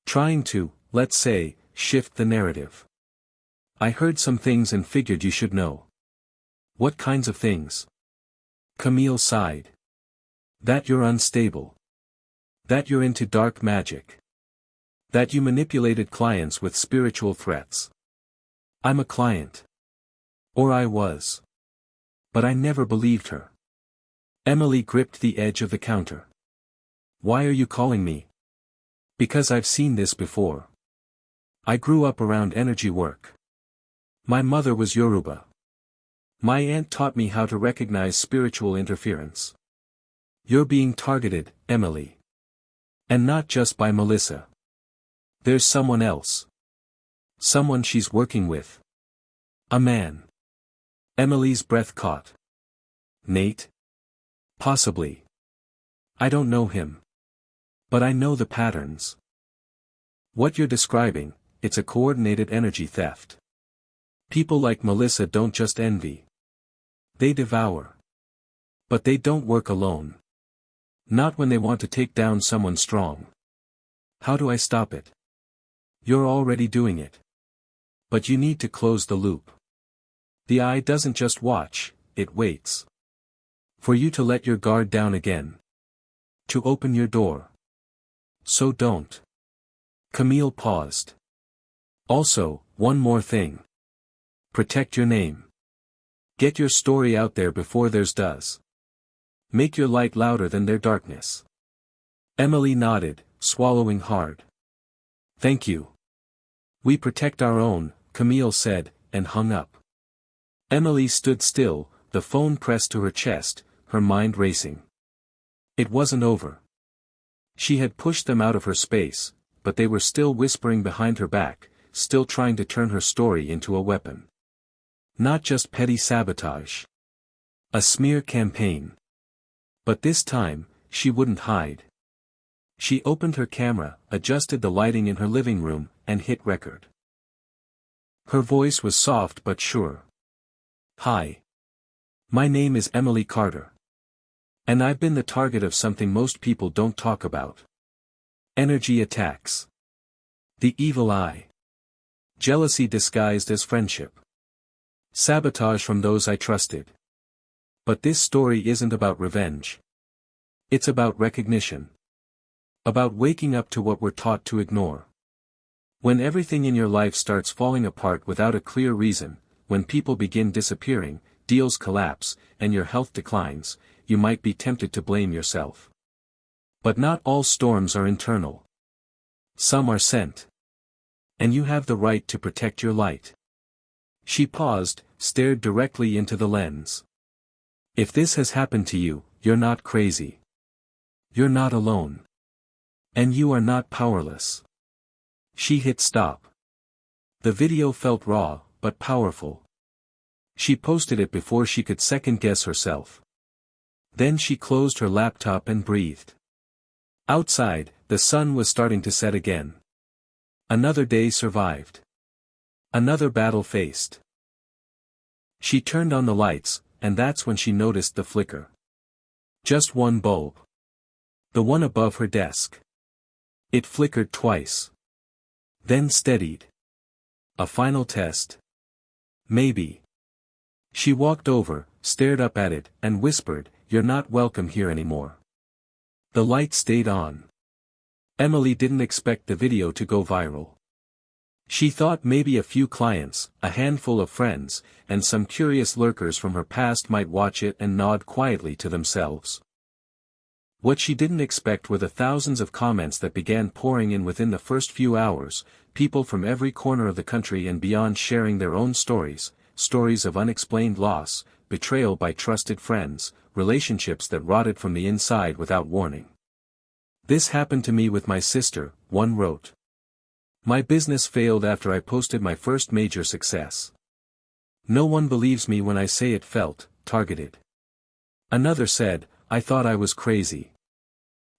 Trying to, let's say, shift the narrative. I heard some things and figured you should know." "What kinds of things?" Camille sighed. "That you're unstable. That you're into dark magic. That you manipulated clients with spiritual threats." "I'm a client. Or I was. But I never believed her." Emily gripped the edge of the counter. "Why are you calling me?" "Because I've seen this before. I grew up around energy work. My mother was Yoruba. My aunt taught me how to recognize spiritual interference. You're being targeted, Emily. And not just by Melissa. There's someone else. Someone she's working with. A man." Emily's breath caught. "Nate? Possibly. I don't know him. But I know the patterns. What you're describing, it's a coordinated energy theft. People like Melissa don't just envy. They devour. But they don't work alone. Not when they want to take down someone strong. How do I stop it?" "You're already doing it. But you need to close the loop. The eye doesn't just watch, it waits. For you to let your guard down again. To open your door. So don't." Camille paused. "Also, one more thing. Protect your name. Get your story out there before theirs does. Make your light louder than their darkness." Emily nodded, swallowing hard. "Thank you. We protect our own," Camille said, and hung up. Emily stood still, the phone pressed to her chest, her mind racing. It wasn't over. She had pushed them out of her space, but they were still whispering behind her back, still trying to turn her story into a weapon. Not just petty sabotage. A smear campaign. But this time, she wouldn't hide. She opened her camera, adjusted the lighting in her living room, and hit record. Her voice was soft but sure. "Hi. My name is Emily Carter. And I've been the target of something most people don't talk about. Energy attacks. The evil eye. Jealousy disguised as friendship. Sabotage from those I trusted. But this story isn't about revenge. It's about recognition. About waking up to what we're taught to ignore. When everything in your life starts falling apart without a clear reason, when people begin disappearing, deals collapse, and your health declines, you might be tempted to blame yourself. But not all storms are internal. Some are sent. And you have the right to protect your light. She paused, stared directly into the lens. If this has happened to you, you're not crazy. You're not alone. And you are not powerless. She hit stop. The video felt raw, but powerful. She posted it before she could second-guess herself. Then she closed her laptop and breathed. Outside, the sun was starting to set again. Another day survived. Another battle faced. She turned on the lights, and that's when she noticed the flicker. Just one bulb. The one above her desk. It flickered twice. Then steadied. A final test. Maybe. She walked over, stared up at it, and whispered, "You're not welcome here anymore." The light stayed on. Emily didn't expect the video to go viral. She thought maybe a few clients, a handful of friends, and some curious lurkers from her past might watch it and nod quietly to themselves. What she didn't expect were the thousands of comments that began pouring in within the first few hours, people from every corner of the country and beyond sharing their own stories, stories of unexplained loss, betrayal by trusted friends, relationships that rotted from the inside without warning. "This happened to me with my sister," one wrote. "My business failed after I posted my first major success. No one believes me when I say it felt targeted." Another said, "I thought I was crazy.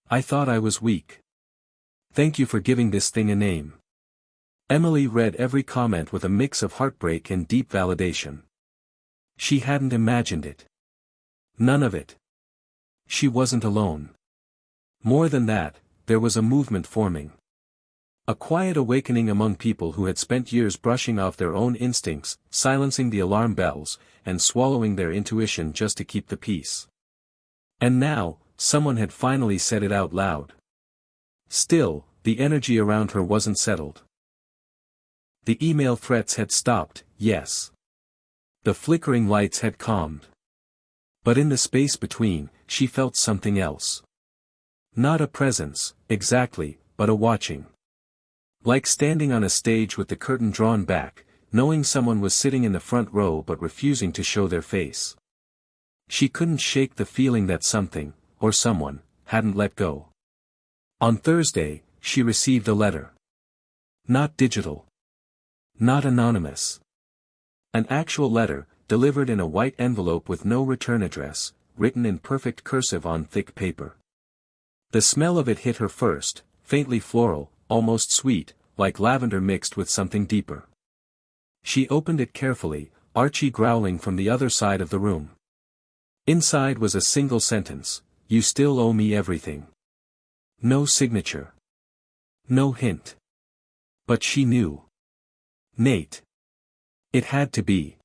I thought I was weak. Thank you for giving this thing a name." Emily read every comment with a mix of heartbreak and deep validation. She hadn't imagined it. None of it. She wasn't alone. More than that, there was a movement forming. A quiet awakening among people who had spent years brushing off their own instincts, silencing the alarm bells, and swallowing their intuition just to keep the peace. And now, someone had finally said it out loud. Still, the energy around her wasn't settled. The email threats had stopped, yes. The flickering lights had calmed. But in the space between, she felt something else. Not a presence, exactly, but a watching. Like standing on a stage with the curtain drawn back, knowing someone was sitting in the front row but refusing to show their face. She couldn't shake the feeling that something, or someone, hadn't let go. On Thursday, she received a letter. Not digital. Not anonymous. An actual letter, delivered in a white envelope with no return address, written in perfect cursive on thick paper. The smell of it hit her first, faintly floral, almost sweet, like lavender mixed with something deeper. She opened it carefully, Archie growling from the other side of the room. Inside was a single sentence, "You still owe me everything." No signature. No hint. But she knew. Nate. It had to be.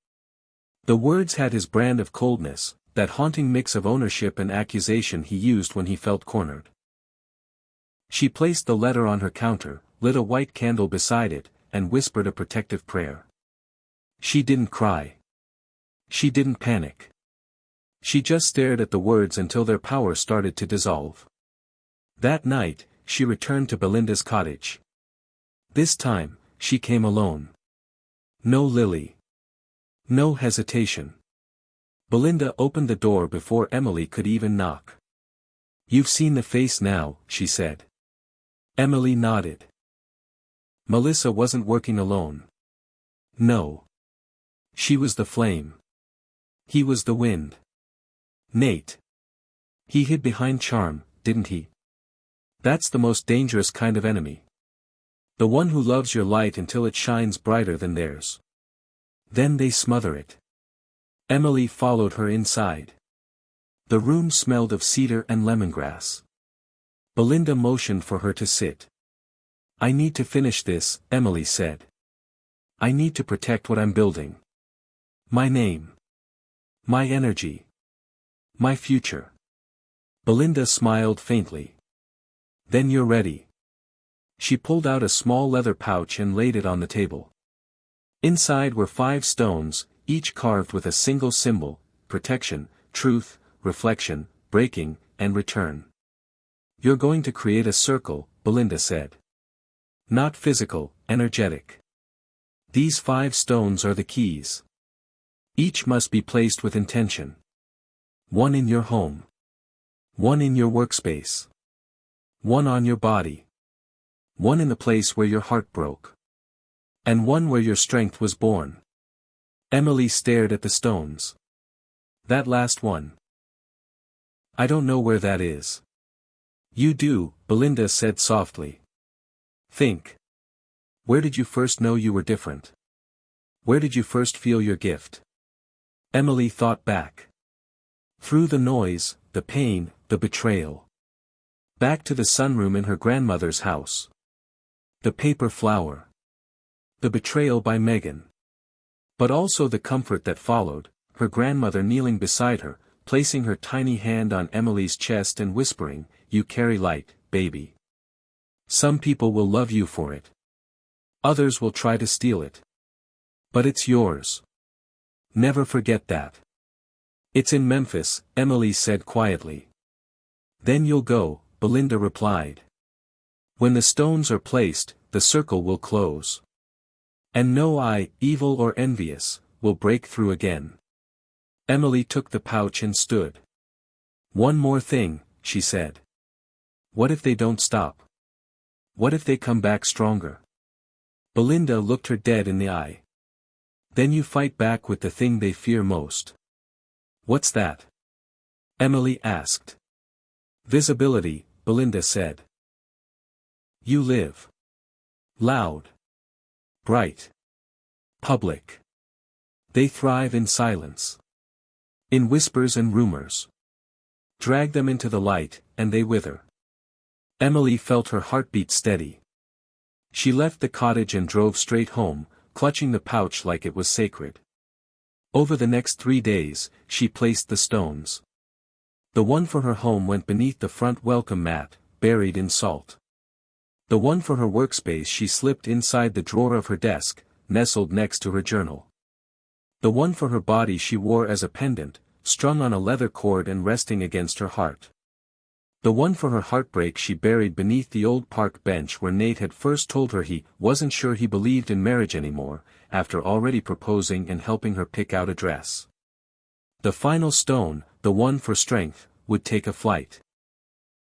The words had his brand of coldness, that haunting mix of ownership and accusation he used when he felt cornered. She placed the letter on her counter, lit a white candle beside it, and whispered a protective prayer. She didn't cry. She didn't panic. She just stared at the words until their power started to dissolve. That night, she returned to Belinda's cottage. This time, she came alone. No Lily. No hesitation. Belinda opened the door before Emily could even knock. "You've seen the face now," she said. Emily nodded. Melissa wasn't working alone. No. She was the flame. He was the wind. Nate. He hid behind charm, didn't he? That's the most dangerous kind of enemy. The one who loves your light until it shines brighter than theirs. Then they smother it. Emily followed her inside. The room smelled of cedar and lemongrass. Belinda motioned for her to sit. "I need to finish this," Emily said. "I need to protect what I'm building. My name. My energy. My future." Belinda smiled faintly. "Then you're ready." She pulled out a small leather pouch and laid it on the table. Inside were 5 stones, each carved with a single symbol: protection, truth, reflection, breaking, and return. "You're going to create a circle," Belinda said. "Not physical, energetic. These 5 stones are the keys. Each must be placed with intention. One in your home. One in your workspace. One on your body. One in the place where your heart broke. And one where your strength was born." Emily stared at the stones. "That last one. I don't know where that is." "You do," Belinda said softly. "Think. Where did you first know you were different? Where did you first feel your gift?" Emily thought back. Through the noise, the pain, the betrayal. Back to the sunroom in her grandmother's house. The paper flower. The betrayal by Megan. But also the comfort that followed, her grandmother kneeling beside her, placing her tiny hand on Emily's chest and whispering, "You carry light, baby. Some people will love you for it. Others will try to steal it. But it's yours. Never forget that." "It's in Memphis," Emily said quietly. "Then you'll go," Belinda replied. "When the stones are placed, the circle will close. And no eye, evil or envious, will break through again." Emily took the pouch and stood. "One more thing," she said. "What if they don't stop? What if they come back stronger?" Belinda looked her dead in the eye. "Then you fight back with the thing they fear most." "What's that?" Emily asked. "Visibility," Belinda said. "You live. Loud. Bright. Public. They thrive in silence. In whispers and rumors. Drag them into the light, and they wither." Emily felt her heartbeat steady. She left the cottage and drove straight home, clutching the pouch like it was sacred. Over the next 3 days, she placed the stones. The one for her home went beneath the front welcome mat, buried in salt. The one for her workspace she slipped inside the drawer of her desk, nestled next to her journal. The one for her body she wore as a pendant, strung on a leather cord and resting against her heart. The one for her heartbreak she buried beneath the old park bench where Nate had first told her he wasn't sure he believed in marriage anymore, after already proposing and helping her pick out a dress. The final stone, the one for strength, would take a flight.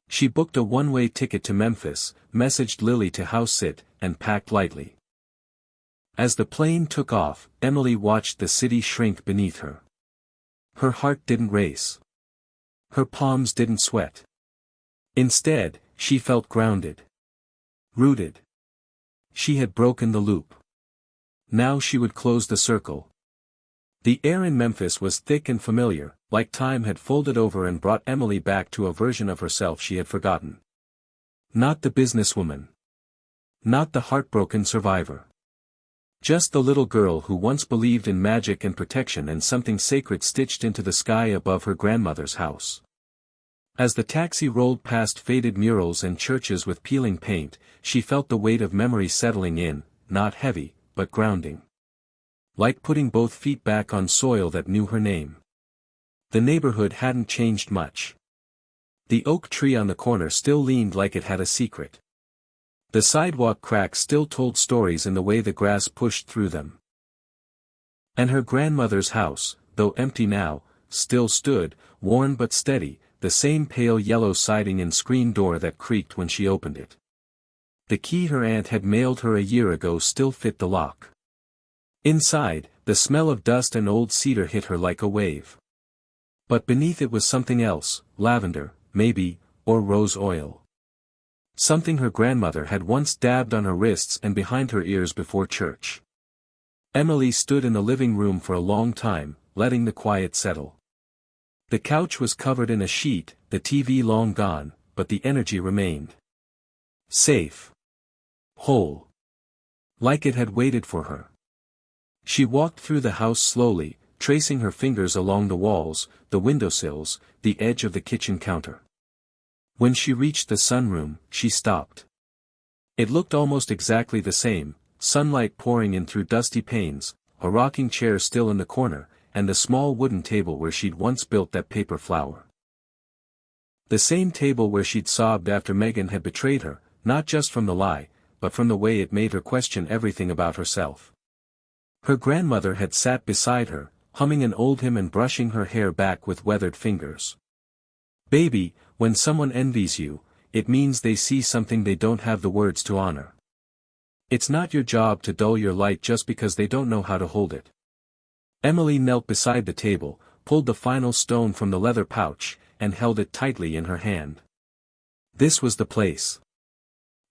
She booked a one-way ticket to Memphis, messaged Lily to house sit, and packed lightly. As the plane took off, Emily watched the city shrink beneath her. Her heart didn't race. Her palms didn't sweat. Instead, she felt grounded. Rooted. She had broken the loop. Now she would close the circle. The air in Memphis was thick and familiar, like time had folded over and brought Emily back to a version of herself she had forgotten. Not the businesswoman. Not the heartbroken survivor. Just the little girl who once believed in magic and protection and something sacred stitched into the sky above her grandmother's house. As the taxi rolled past faded murals and churches with peeling paint, she felt the weight of memory settling in, not heavy, but grounding. Like putting both feet back on soil that knew her name. The neighborhood hadn't changed much. The oak tree on the corner still leaned like it had a secret. The sidewalk cracks still told stories in the way the grass pushed through them. And her grandmother's house, though empty now, still stood, worn but steady, the same pale yellow siding and screen door that creaked when she opened it. The key her aunt had mailed her a year ago still fit the lock. Inside, the smell of dust and old cedar hit her like a wave. But beneath it was something else, lavender, maybe, or rose oil. Something her grandmother had once dabbed on her wrists and behind her ears before church. Emily stood in the living room for a long time, letting the quiet settle. The couch was covered in a sheet, the TV long gone, but the energy remained. Safe. Whole. Like it had waited for her. She walked through the house slowly, tracing her fingers along the walls, the windowsills, the edge of the kitchen counter. When she reached the sunroom, she stopped. It looked almost exactly the same, sunlight pouring in through dusty panes, a rocking chair still in the corner, and the small wooden table where she'd once built that paper flower. The same table where she'd sobbed after Megan had betrayed her, not just from the lie, but from the way it made her question everything about herself. Her grandmother had sat beside her, humming an old hymn and brushing her hair back with weathered fingers. "Baby, when someone envies you, it means they see something they don't have the words to honor. It's not your job to dull your light just because they don't know how to hold it." Emily knelt beside the table, pulled the final stone from the leather pouch, and held it tightly in her hand. This was the place.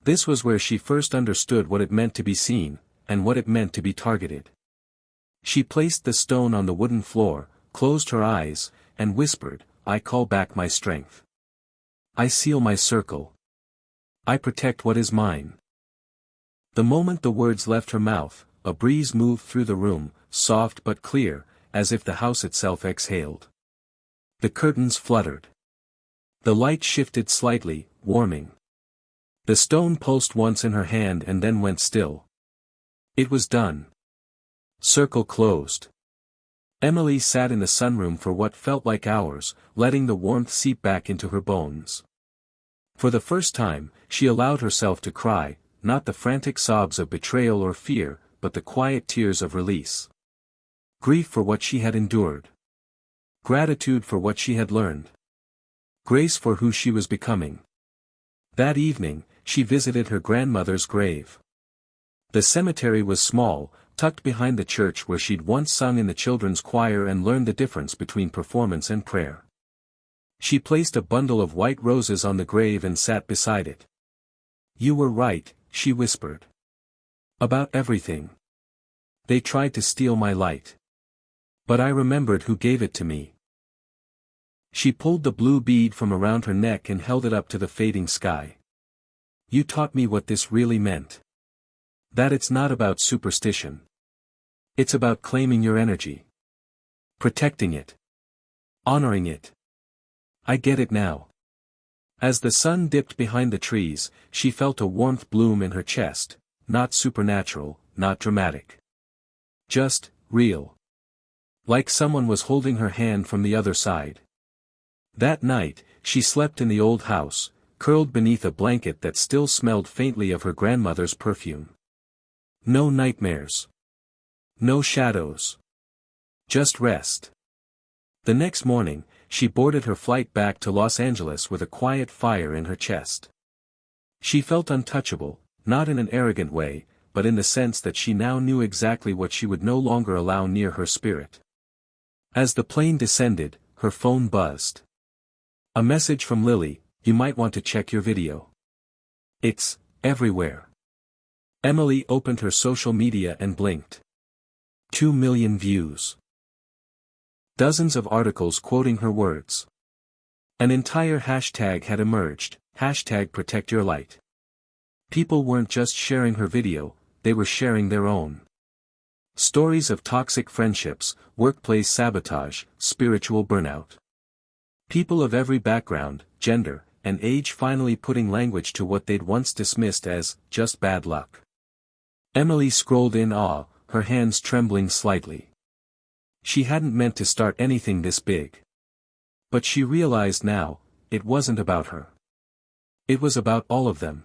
This was where she first understood what it meant to be seen, and what it meant to be targeted. She placed the stone on the wooden floor, closed her eyes, and whispered, "I call back my strength. I seal my circle. I protect what is mine." The moment the words left her mouth, a breeze moved through the room, soft but clear, as if the house itself exhaled. The curtains fluttered. The light shifted slightly, warming. The stone pulsed once in her hand and then went still. It was done. Circle closed. Emily sat in the sunroom for what felt like hours, letting the warmth seep back into her bones. For the first time, she allowed herself to cry, not the frantic sobs of betrayal or fear, but the quiet tears of release. Grief for what she had endured. Gratitude for what she had learned. Grace for who she was becoming. That evening, she visited her grandmother's grave. The cemetery was small, tucked behind the church where she'd once sung in the children's choir and learned the difference between performance and prayer. She placed a bundle of white roses on the grave and sat beside it. "You were right," she whispered. "About everything. They tried to steal my light. But I remembered who gave it to me." She pulled the blue bead from around her neck and held it up to the fading sky. "You taught me what this really meant. That it's not about superstition. It's about claiming your energy. Protecting it. Honoring it. I get it now." As the sun dipped behind the trees, she felt a warmth bloom in her chest, not supernatural, not dramatic. Just, real. Like someone was holding her hand from the other side. That night, she slept in the old house, curled beneath a blanket that still smelled faintly of her grandmother's perfume. No nightmares. No shadows. Just rest. The next morning, she boarded her flight back to Los Angeles with a quiet fire in her chest. She felt untouchable, not in an arrogant way, but in the sense that she now knew exactly what she would no longer allow near her spirit. As the plane descended, her phone buzzed. A message from Lily, "You might want to check your video. It's everywhere." Emily opened her social media and blinked. 2 million views. Dozens of articles quoting her words. An entire hashtag had emerged, #ProtectYourLight. People weren't just sharing her video, they were sharing their own. Stories of toxic friendships, workplace sabotage, spiritual burnout. People of every background, gender, and age finally putting language to what they'd once dismissed as just bad luck. Emily scrolled in awe, her hands trembling slightly. She hadn't meant to start anything this big. But she realized now, it wasn't about her. It was about all of them.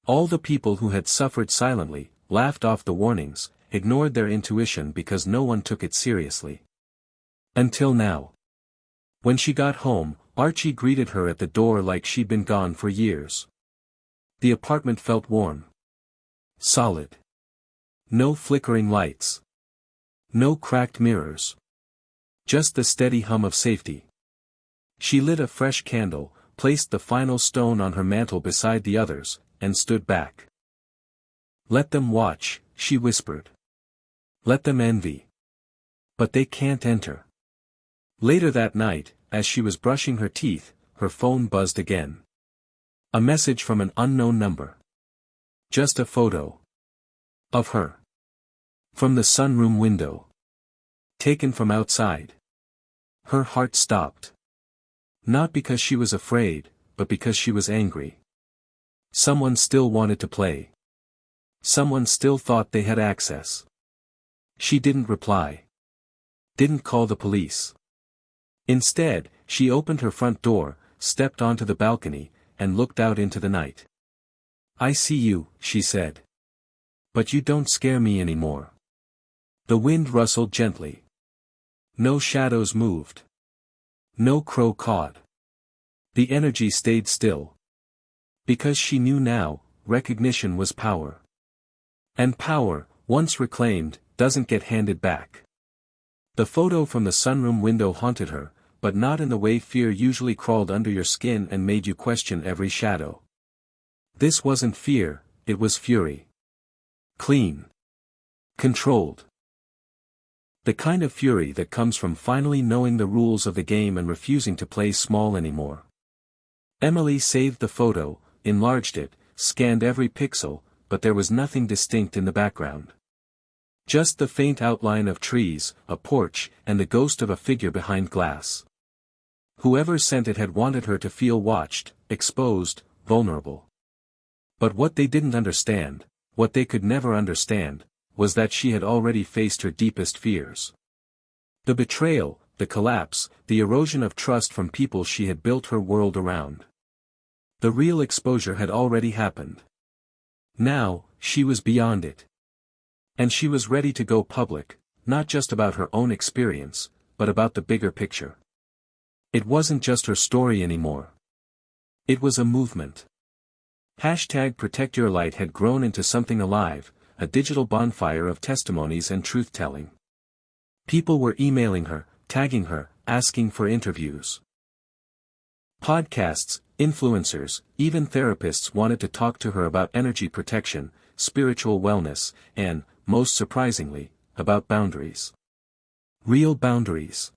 All the people who had suffered silently, laughed off the warnings, ignored their intuition because no one took it seriously. Until now. When she got home, Archie greeted her at the door like she'd been gone for years. The apartment felt warm. Solid. No flickering lights. No cracked mirrors. Just the steady hum of safety. She lit a fresh candle, placed the final stone on her mantel beside the others, and stood back. "Let them watch," she whispered. "Let them envy. But they can't enter." Later that night, as she was brushing her teeth, her phone buzzed again. A message from an unknown number. Just a photo. Of her. From the sunroom window. Taken from outside. Her heart stopped. Not because she was afraid, but because she was angry. Someone still wanted to play. Someone still thought they had access. She didn't reply. Didn't call the police. Instead, she opened her front door, stepped onto the balcony, and looked out into the night. "I see you," she said. "But you don't scare me anymore." The wind rustled gently. No shadows moved. No crow cawed. The energy stayed still. Because she knew now, recognition was power. And power, once reclaimed, doesn't get handed back. The photo from the sunroom window haunted her, but not in the way fear usually crawled under your skin and made you question every shadow. This wasn't fear, it was fury. Clean. Controlled. The kind of fury that comes from finally knowing the rules of the game and refusing to play small anymore. Emily saved the photo, enlarged it, scanned every pixel, but there was nothing distinct in the background. Just the faint outline of trees, a porch, and the ghost of a figure behind glass. Whoever sent it had wanted her to feel watched, exposed, vulnerable. But what they didn't understand, what they could never understand, was that she had already faced her deepest fears. The betrayal, the collapse, the erosion of trust from people she had built her world around. The real exposure had already happened. Now, she was beyond it. And she was ready to go public, not just about her own experience, but about the bigger picture. It wasn't just her story anymore. It was a movement. #ProtectYourLight had grown into something alive, a digital bonfire of testimonies and truth-telling. People were emailing her, tagging her, asking for interviews. Podcasts, influencers, even therapists wanted to talk to her about energy protection, spiritual wellness, and, most surprisingly, about boundaries. Real boundaries.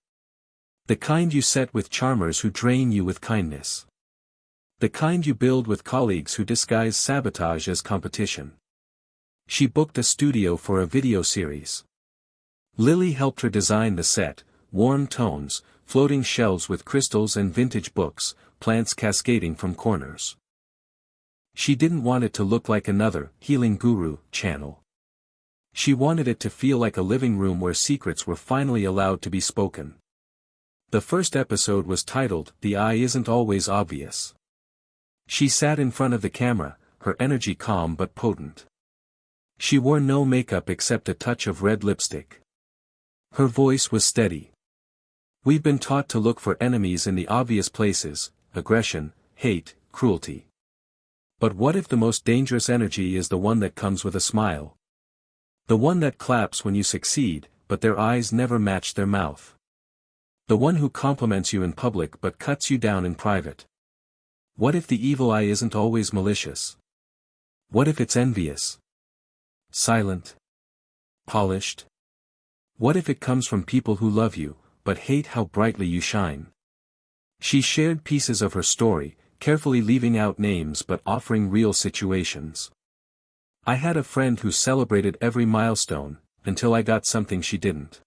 The kind you set with charmers who drain you with kindness. The kind you build with colleagues who disguise sabotage as competition. She booked a studio for a video series. Lily helped her design the set, warm tones, floating shelves with crystals and vintage books, plants cascading from corners. She didn't want it to look like another healing guru channel. She wanted it to feel like a living room where secrets were finally allowed to be spoken. The first episode was titled, "The Eye Isn't Always Obvious." She sat in front of the camera, her energy calm but potent. She wore no makeup except a touch of red lipstick. Her voice was steady. "We've been taught to look for enemies in the obvious places, aggression, hate, cruelty. But what if the most dangerous energy is the one that comes with a smile? The one that claps when you succeed, but their eyes never match their mouth. The one who compliments you in public but cuts you down in private. What if the evil eye isn't always malicious? What if it's envious? Silent? Polished? What if it comes from people who love you, but hate how brightly you shine?" She shared pieces of her story, carefully leaving out names but offering real situations. "I had a friend who celebrated every milestone, until I got something she didn't.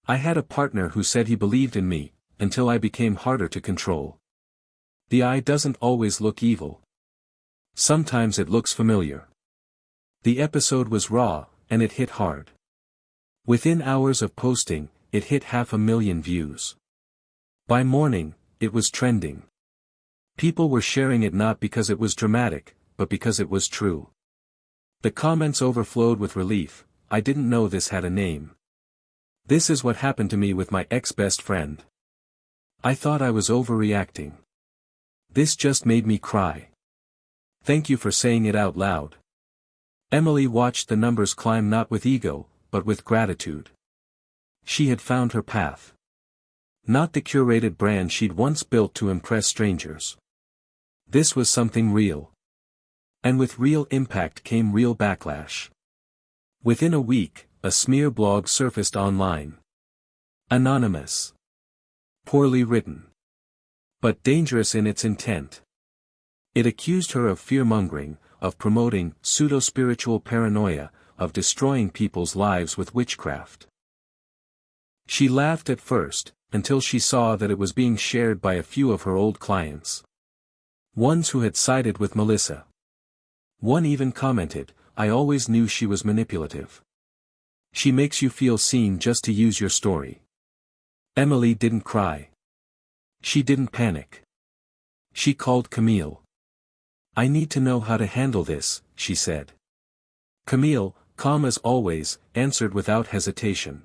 I had a partner who said he believed in me, until I became harder to control. The eye doesn't always look evil. Sometimes it looks familiar." The episode was raw, and it hit hard. Within hours of posting, it hit 500,000 views. By morning, it was trending. People were sharing it not because it was dramatic, but because it was true. The comments overflowed with relief. "I didn't know this had a name. This is what happened to me with my ex-best friend. I thought I was overreacting. This just made me cry. Thank you for saying it out loud." Emily watched the numbers climb not with ego, but with gratitude. She had found her path. Not the curated brand she'd once built to impress strangers. This was something real. And with real impact came real backlash. Within a week, a smear blog surfaced online. Anonymous. Poorly written. But dangerous in its intent. It accused her of fear-mongering, of promoting pseudo-spiritual paranoia, of destroying people's lives with witchcraft. She laughed at first, until she saw that it was being shared by a few of her old clients. Ones who had sided with Melissa. One even commented, "I always knew she was manipulative." She makes you feel seen just to use your story. Emily didn't cry. She didn't panic. She called Camille. I need to know how to handle this, she said. Camille, calm as always, answered without hesitation.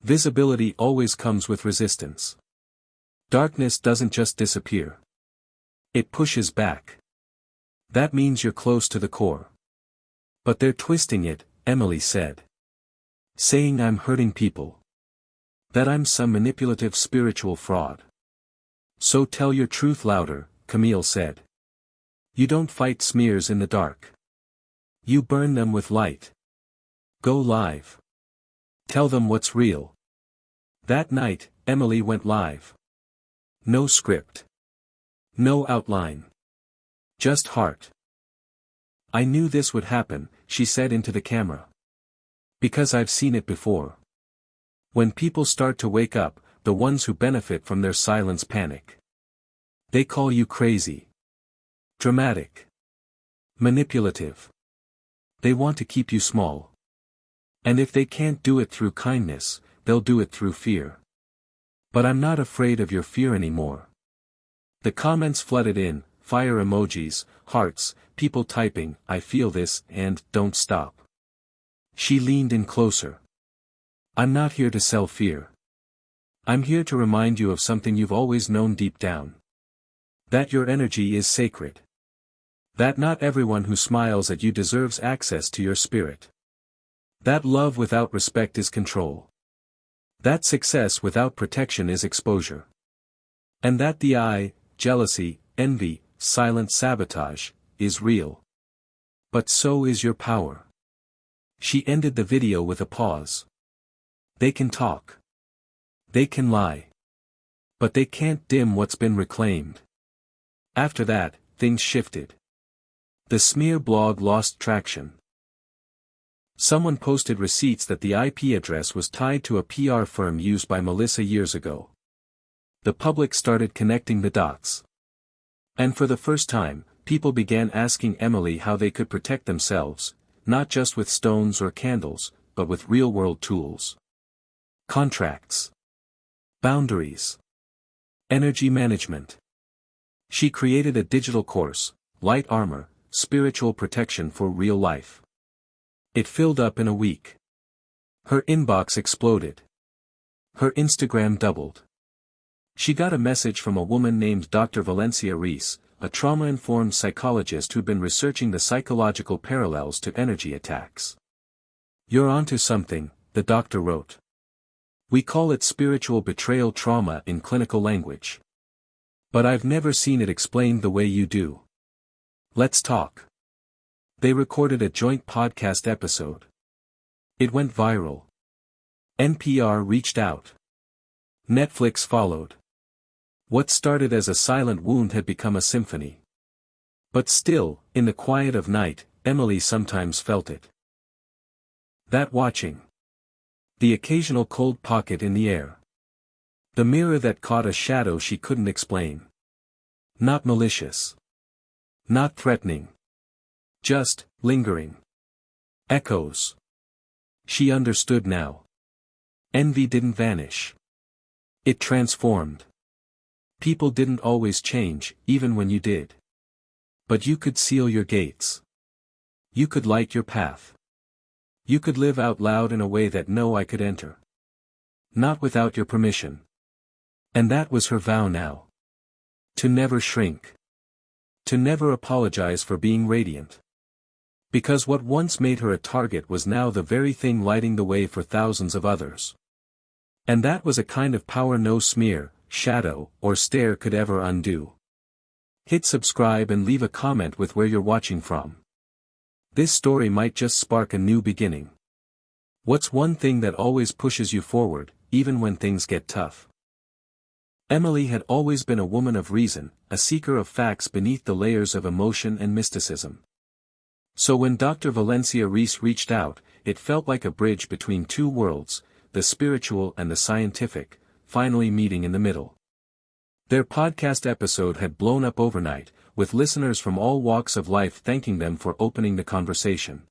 Visibility always comes with resistance. Darkness doesn't just disappear. It pushes back. That means you're close to the core. But they're twisting it, Emily said. Saying I'm hurting people. That I'm some manipulative spiritual fraud. So tell your truth louder, Camille said. You don't fight smears in the dark. You burn them with light. Go live. Tell them what's real. That night, Emily went live. No script. No outline. Just heart. I knew this would happen, she said into the camera. Because I've seen it before. When people start to wake up, the ones who benefit from their silence panic. They call you crazy. Dramatic. Manipulative. They want to keep you small. And if they can't do it through kindness, they'll do it through fear. But I'm not afraid of your fear anymore. The comments flooded in, fire emojis, hearts, people typing, I feel this, and, don't stop. She leaned in closer. I'm not here to sell fear. I'm here to remind you of something you've always known deep down. That your energy is sacred. That not everyone who smiles at you deserves access to your spirit. That love without respect is control. That success without protection is exposure. And that the jealousy, envy, silent sabotage, is real. But so is your power. She ended the video with a pause. They can talk. They can lie. But they can't dim what's been reclaimed. After that, things shifted. The smear blog lost traction. Someone posted receipts that the IP address was tied to a PR firm used by Melissa years ago. The public started connecting the dots. And for the first time, people began asking Emily how they could protect themselves, not just with stones or candles, but with real-world tools. Contracts. Boundaries. Energy management. She created a digital course, Light Armor, Spiritual Protection for Real Life. It filled up in a week. Her inbox exploded. Her Instagram doubled. She got a message from a woman named Dr. Valencia Reese, a trauma-informed psychologist who'd been researching the psychological parallels to energy attacks. You're onto something, the doctor wrote. We call it spiritual betrayal trauma in clinical language. But I've never seen it explained the way you do. Let's talk. They recorded a joint podcast episode. It went viral. NPR reached out. Netflix followed. What started as a silent wound had become a symphony. But still, in the quiet of night, Emily sometimes felt it. That watching. The occasional cold pocket in the air. The mirror that caught a shadow she couldn't explain. Not malicious. Not threatening. Just, lingering. Echoes. She understood now. Envy didn't vanish. It transformed. People didn't always change, even when you did. But you could seal your gates. You could light your path. You could live out loud in a way that no eye could enter. Not without your permission. And that was her vow now. To never shrink. To never apologize for being radiant. Because what once made her a target was now the very thing lighting the way for thousands of others. And that was a kind of power no smear, shadow, or stare could ever undo. Hit subscribe and leave a comment with where you're watching from. This story might just spark a new beginning. What's one thing that always pushes you forward, even when things get tough? Emily had always been a woman of reason, a seeker of facts beneath the layers of emotion and mysticism. So when Dr. Valencia Reese reached out, it felt like a bridge between two worlds, the spiritual and the scientific, finally meeting in the middle. Their podcast episode had blown up overnight, with listeners from all walks of life thanking them for opening the conversation.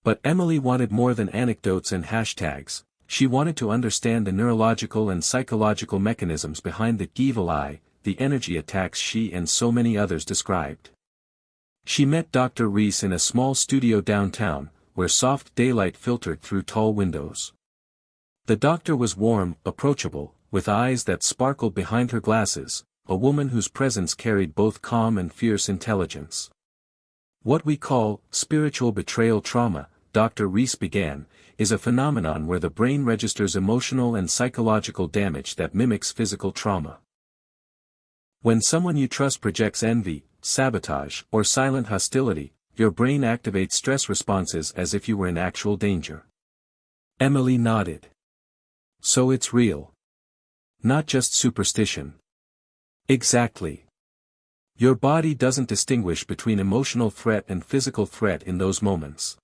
But Emily wanted more than anecdotes and hashtags. She wanted to understand the neurological and psychological mechanisms behind the evil eye, the energy attacks she and so many others described. She met Dr. Reese in a small studio downtown, where soft daylight filtered through tall windows. The doctor was warm, approachable, with eyes that sparkled behind her glasses, a woman whose presence carried both calm and fierce intelligence. What we call spiritual betrayal trauma, Dr. Reese began, is a phenomenon where the brain registers emotional and psychological damage that mimics physical trauma. When someone you trust projects envy, sabotage, or silent hostility, your brain activates stress responses as if you were in actual danger. Emily nodded. So it's real. Not just superstition. Exactly. Your body doesn't distinguish between emotional threat and physical threat in those moments.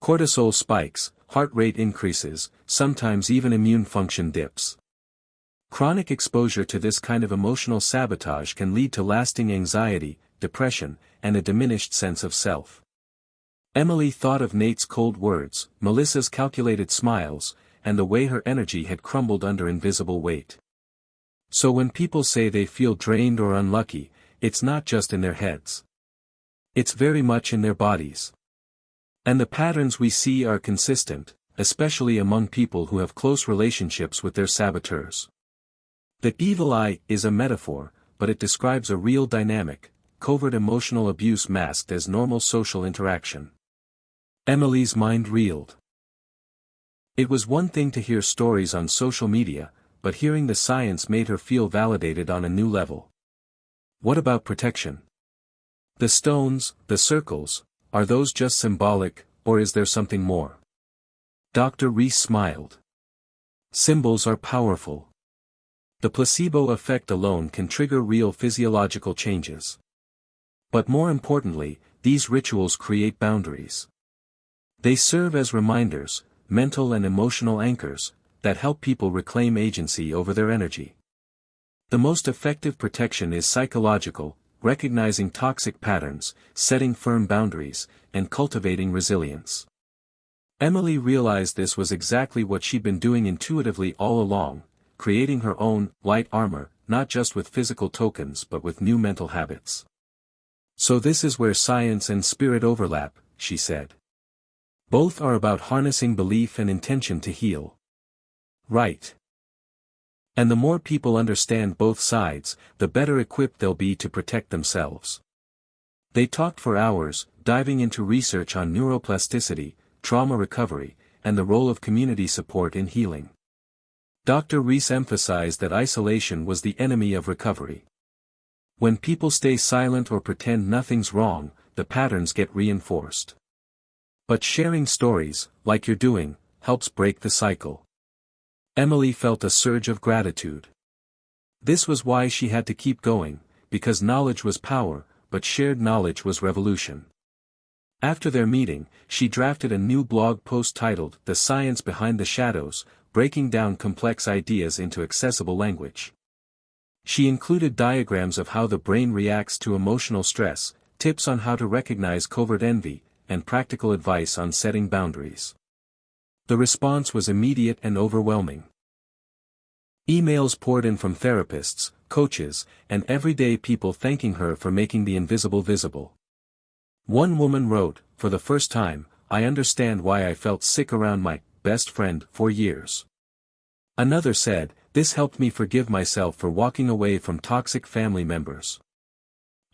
Cortisol spikes, heart rate increases, sometimes even immune function dips. Chronic exposure to this kind of emotional sabotage can lead to lasting anxiety, depression, and a diminished sense of self. Emily thought of Nate's cold words, Melissa's calculated smiles, and the way her energy had crumbled under invisible weight. So when people say they feel drained or unlucky, it's not just in their heads. It's very much in their bodies. And the patterns we see are consistent, especially among people who have close relationships with their saboteurs. The evil eye is a metaphor, but it describes a real dynamic, covert emotional abuse masked as normal social interaction. Emily's mind reeled. It was one thing to hear stories on social media, but hearing the science made her feel validated on a new level. What about protection? The stones, the circles, are those just symbolic, or is there something more? Dr. Reese smiled. Symbols are powerful. The placebo effect alone can trigger real physiological changes. But more importantly, these rituals create boundaries. They serve as reminders, mental and emotional anchors, that help people reclaim agency over their energy. The most effective protection is psychological, recognizing toxic patterns, setting firm boundaries, and cultivating resilience. Emily realized this was exactly what she'd been doing intuitively all along, creating her own light armor, not just with physical tokens but with new mental habits. So this is where science and spirit overlap, she said. Both are about harnessing belief and intention to heal. Right. And the more people understand both sides, the better equipped they'll be to protect themselves. They talked for hours, diving into research on neuroplasticity, trauma recovery, and the role of community support in healing. Dr. Reese emphasized that isolation was the enemy of recovery. When people stay silent or pretend nothing's wrong, the patterns get reinforced. But sharing stories, like you're doing, helps break the cycle. Emily felt a surge of gratitude. This was why she had to keep going, because knowledge was power, but shared knowledge was revolution. After their meeting, she drafted a new blog post titled "The Science Behind the Shadows," breaking down complex ideas into accessible language. She included diagrams of how the brain reacts to emotional stress, tips on how to recognize covert envy, and practical advice on setting boundaries. The response was immediate and overwhelming. Emails poured in from therapists, coaches, and everyday people thanking her for making the invisible visible. One woman wrote, "For the first time, I understand why I felt sick around my best friend for years." Another said, "This helped me forgive myself for walking away from toxic family members."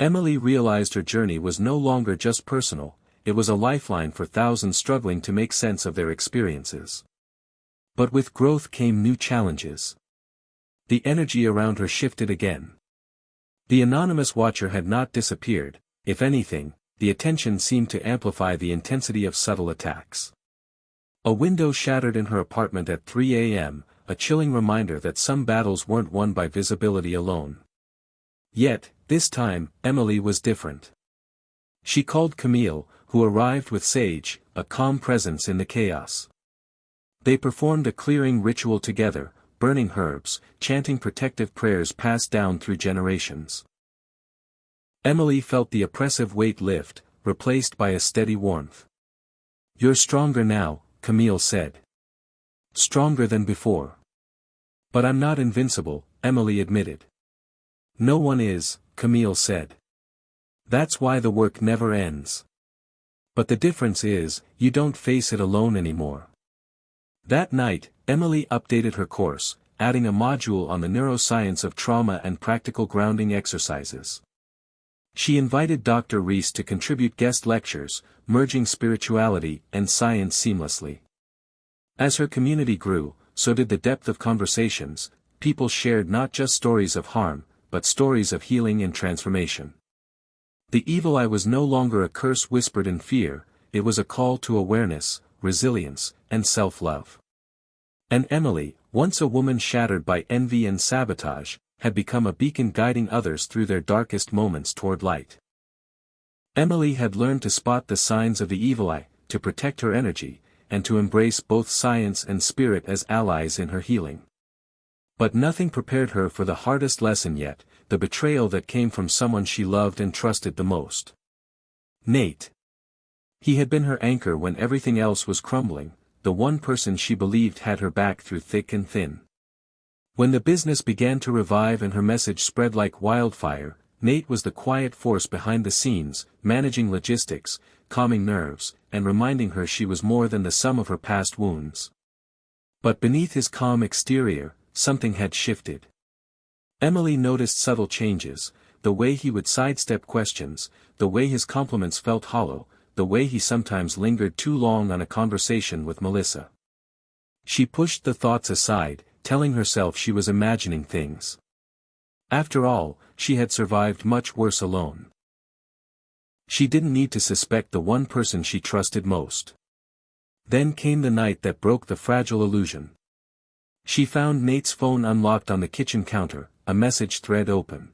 Emily realized her journey was no longer just personal, it was a lifeline for thousands struggling to make sense of their experiences. But with growth came new challenges. The energy around her shifted again. The anonymous watcher had not disappeared, if anything, the attention seemed to amplify the intensity of subtle attacks. A window shattered in her apartment at 3 a.m., a chilling reminder that some battles weren't won by visibility alone. Yet, this time, Emily was different. She called Camille, who arrived with sage, a calm presence in the chaos. They performed a clearing ritual together, burning herbs, chanting protective prayers passed down through generations. Emily felt the oppressive weight lift, replaced by a steady warmth. "You're stronger now," Camille said. "Stronger than before." "But I'm not invincible," Emily admitted. "No one is," Camille said. "That's why the work never ends. But the difference is, you don't face it alone anymore." That night, Emily updated her course, adding a module on the neuroscience of trauma and practical grounding exercises. She invited Dr. Reese to contribute guest lectures, merging spirituality and science seamlessly. As her community grew, so did the depth of conversations. People shared not just stories of harm, but stories of healing and transformation. The evil eye was no longer a curse whispered in fear, it was a call to awareness, resilience, and self-love. And Emily, once a woman shattered by envy and sabotage, had become a beacon guiding others through their darkest moments toward light. Emily had learned to spot the signs of the evil eye, to protect her energy, and to embrace both science and spirit as allies in her healing. But nothing prepared her for the hardest lesson yet, the betrayal that came from someone she loved and trusted the most. Nate. He had been her anchor when everything else was crumbling, the one person she believed had her back through thick and thin. When the business began to revive and her message spread like wildfire, Nate was the quiet force behind the scenes, managing logistics, calming nerves, and reminding her she was more than the sum of her past wounds. But beneath his calm exterior, something had shifted. Emily noticed subtle changes, the way he would sidestep questions, the way his compliments felt hollow, the way he sometimes lingered too long on a conversation with Melissa. She pushed the thoughts aside, telling herself she was imagining things. After all, she had survived much worse alone. She didn't need to suspect the one person she trusted most. Then came the night that broke the fragile illusion. She found Nate's phone unlocked on the kitchen counter, a message thread open.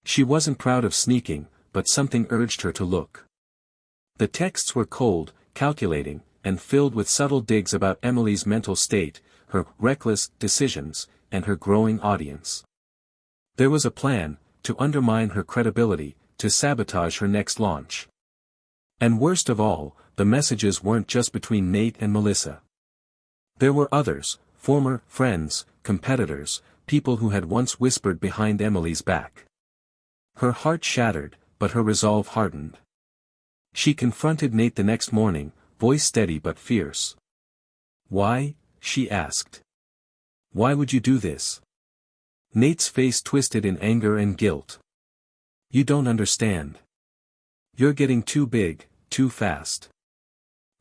She wasn't proud of sneaking, but something urged her to look. The texts were cold, calculating, and filled with subtle digs about Emily's mental state, her reckless decisions, and her growing audience. There was a plan, to undermine her credibility, to sabotage her next launch. And worst of all, the messages weren't just between Nate and Melissa. There were others, former friends, competitors, people who had once whispered behind Emily's back. Her heart shattered, but her resolve hardened. She confronted Nate the next morning, voice steady but fierce. "Why?" she asked. "Why would you do this?" Nate's face twisted in anger and guilt. "You don't understand. You're getting too big, too fast.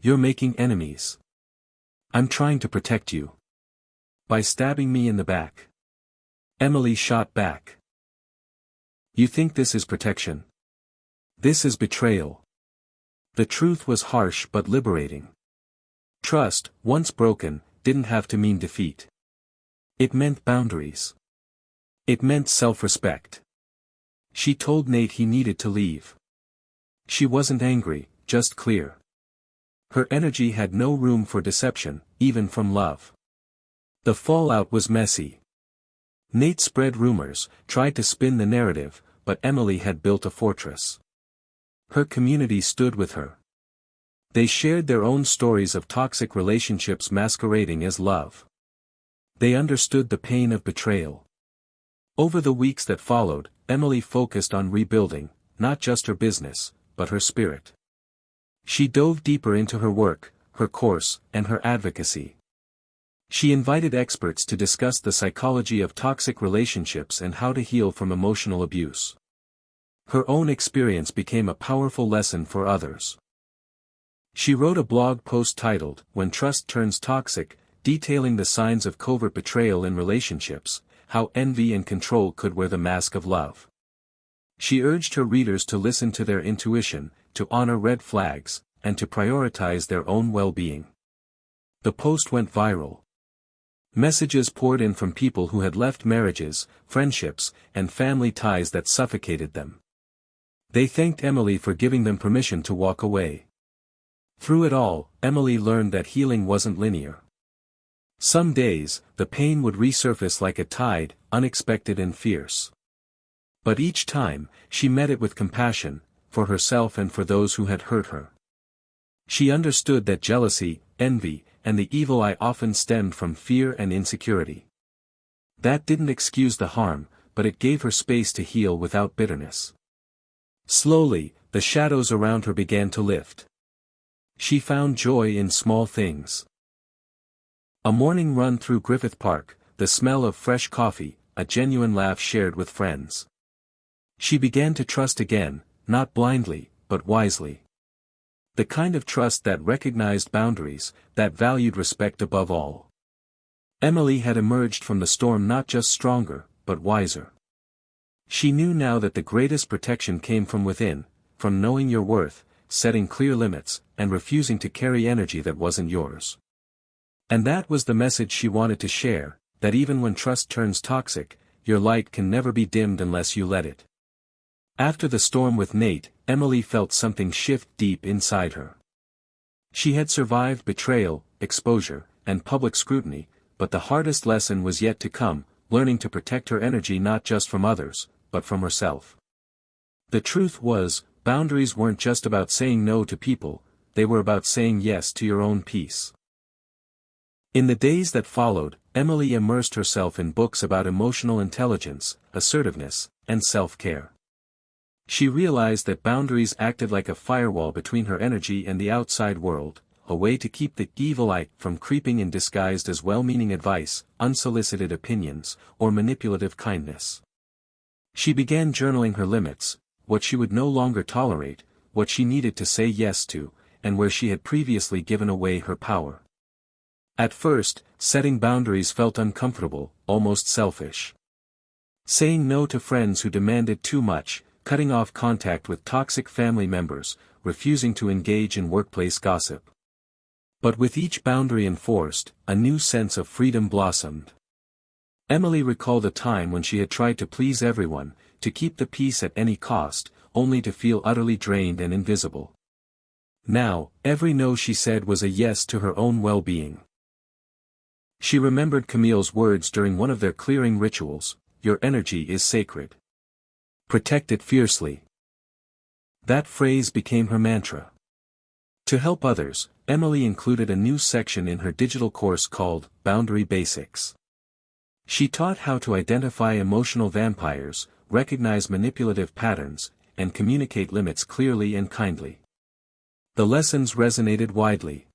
You're making enemies. I'm trying to protect you. By stabbing me in the back." Emily shot back. "You think this is protection? This is betrayal." The truth was harsh but liberating. Trust, once broken, didn't have to mean defeat. It meant boundaries. It meant self-respect. She told Nate he needed to leave. She wasn't angry, just clear. Her energy had no room for deception, even from love. The fallout was messy. Nate spread rumors, tried to spin the narrative, but Emily had built a fortress. Her community stood with her. They shared their own stories of toxic relationships masquerading as love. They understood the pain of betrayal. Over the weeks that followed, Emily focused on rebuilding, not just her business, but her spirit. She dove deeper into her work, her course, and her advocacy. She invited experts to discuss the psychology of toxic relationships and how to heal from emotional abuse. Her own experience became a powerful lesson for others. She wrote a blog post titled, "When Trust Turns Toxic," detailing the signs of covert betrayal in relationships, how envy and control could wear the mask of love. She urged her readers to listen to their intuition, to honor red flags, and to prioritize their own well-being. The post went viral. Messages poured in from people who had left marriages, friendships, and family ties that suffocated them. They thanked Emily for giving them permission to walk away. Through it all, Emily learned that healing wasn't linear. Some days, the pain would resurface like a tide, unexpected and fierce. But each time, she met it with compassion, for herself and for those who had hurt her. She understood that jealousy, envy, and the evil eye often stemmed from fear and insecurity. That didn't excuse the harm, but it gave her space to heal without bitterness. Slowly, the shadows around her began to lift. She found joy in small things. A morning run through Griffith Park, the smell of fresh coffee, a genuine laugh shared with friends. She began to trust again, not blindly, but wisely. The kind of trust that recognized boundaries, that valued respect above all. Emily had emerged from the storm not just stronger, but wiser. She knew now that the greatest protection came from within, from knowing your worth, setting clear limits, and refusing to carry energy that wasn't yours. And that was the message she wanted to share, that even when trust turns toxic, your light can never be dimmed unless you let it. After the storm with Nate, Emily felt something shift deep inside her. She had survived betrayal, exposure, and public scrutiny, but the hardest lesson was yet to come, learning to protect her energy not just from others, but from herself. The truth was, boundaries weren't just about saying no to people, they were about saying yes to your own peace. In the days that followed, Emily immersed herself in books about emotional intelligence, assertiveness, and self-care. She realized that boundaries acted like a firewall between her energy and the outside world, a way to keep the evil eye from creeping in disguised as well-meaning advice, unsolicited opinions, or manipulative kindness. She began journaling her limits, what she would no longer tolerate, what she needed to say yes to, and where she had previously given away her power. At first, setting boundaries felt uncomfortable, almost selfish. Saying no to friends who demanded too much, cutting off contact with toxic family members, refusing to engage in workplace gossip. But with each boundary enforced, a new sense of freedom blossomed. Emily recalled a time when she had tried to please everyone, to keep the peace at any cost, only to feel utterly drained and invisible. Now, every no she said was a yes to her own well-being. She remembered Camille's words during one of their clearing rituals, "Your energy is sacred. Protect it fiercely." That phrase became her mantra. To help others, Emily included a new section in her digital course called Boundary Basics. She taught how to identify emotional vampires, recognize manipulative patterns, and communicate limits clearly and kindly. The lessons resonated widely.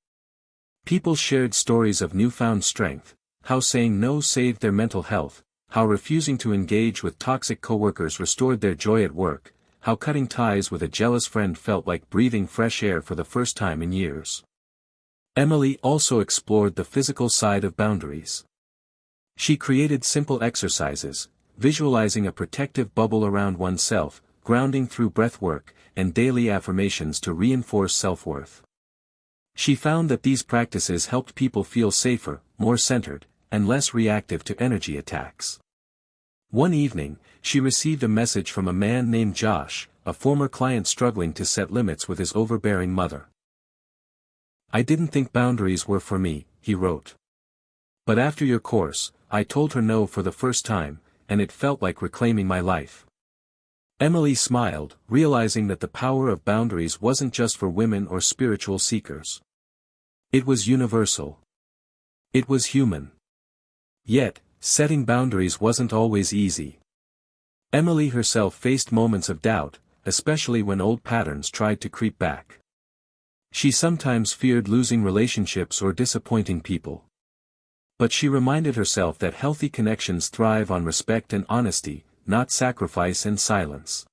People shared stories of newfound strength, how saying no saved their mental health, how refusing to engage with toxic coworkers restored their joy at work, how cutting ties with a jealous friend felt like breathing fresh air for the first time in years. Emily also explored the physical side of boundaries. She created simple exercises, visualizing a protective bubble around oneself, grounding through breath work, and daily affirmations to reinforce self-worth. She found that these practices helped people feel safer, more centered, and less reactive to energy attacks. One evening, she received a message from a man named Josh, a former client struggling to set limits with his overbearing mother. "I didn't think boundaries were for me," he wrote. "But after your course, I told her no for the first time, and it felt like reclaiming my life." Emily smiled, realizing that the power of boundaries wasn't just for women or spiritual seekers. It was universal. It was human. Yet, setting boundaries wasn't always easy. Emily herself faced moments of doubt, especially when old patterns tried to creep back. She sometimes feared losing relationships or disappointing people. But she reminded herself that healthy connections thrive on respect and honesty, not sacrifice and silence.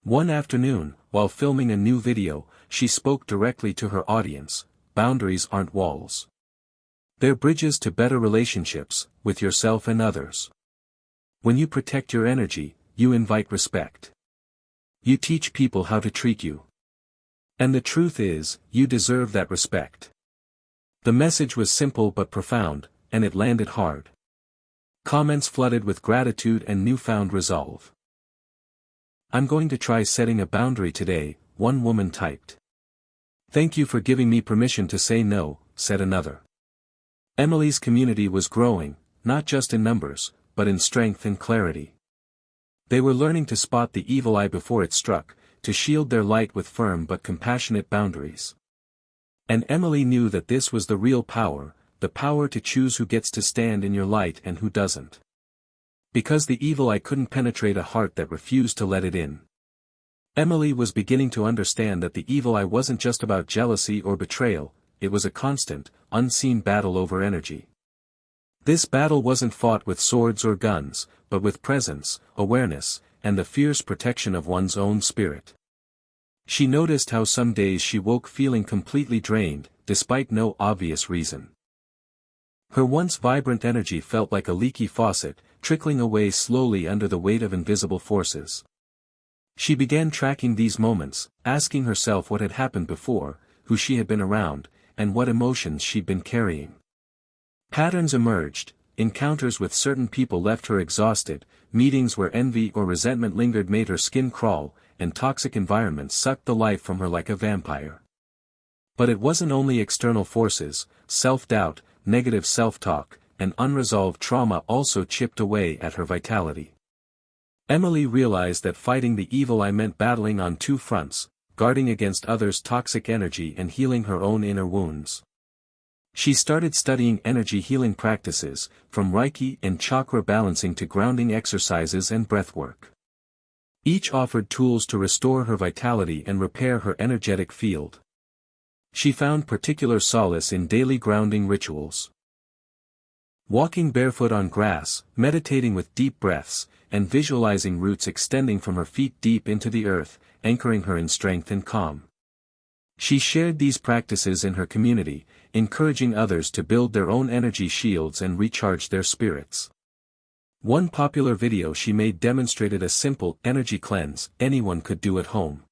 One afternoon, while filming a new video, she spoke directly to her audience. Boundaries aren't walls. They're bridges to better relationships, with yourself and others. When you protect your energy, you invite respect. You teach people how to treat you. And the truth is, you deserve that respect. The message was simple but profound, and it landed hard. Comments flooded with gratitude and newfound resolve. "I'm going to try setting a boundary today," one woman typed. "Thank you for giving me permission to say no," said another. Emily's community was growing, not just in numbers, but in strength and clarity. They were learning to spot the evil eye before it struck, to shield their light with firm but compassionate boundaries. And Emily knew that this was the real power, the power to choose who gets to stand in your light and who doesn't. Because the evil eye couldn't penetrate a heart that refused to let it in. Emily was beginning to understand that the evil eye wasn't just about jealousy or betrayal, it was a constant, unseen battle over energy. This battle wasn't fought with swords or guns, but with presence, awareness, and the fierce protection of one's own spirit. She noticed how some days she woke feeling completely drained, despite no obvious reason. Her once vibrant energy felt like a leaky faucet, trickling away slowly under the weight of invisible forces. She began tracking these moments, asking herself what had happened before, who she had been around, and what emotions she'd been carrying. Patterns emerged, encounters with certain people left her exhausted, meetings where envy or resentment lingered made her skin crawl, and toxic environments sucked the life from her like a vampire. But it wasn't only external forces, self-doubt, negative self-talk, and unresolved trauma also chipped away at her vitality. Emily realized that fighting the evil eye meant battling on two fronts, guarding against others' toxic energy and healing her own inner wounds. She started studying energy healing practices, from Reiki and chakra balancing to grounding exercises and breathwork. Each offered tools to restore her vitality and repair her energetic field. She found particular solace in daily grounding rituals. Walking barefoot on grass, meditating with deep breaths, and visualizing roots extending from her feet deep into the earth, anchoring her in strength and calm. She shared these practices in her community, encouraging others to build their own energy shields and recharge their spirits. One popular video she made demonstrated a simple energy cleanse anyone could do at home.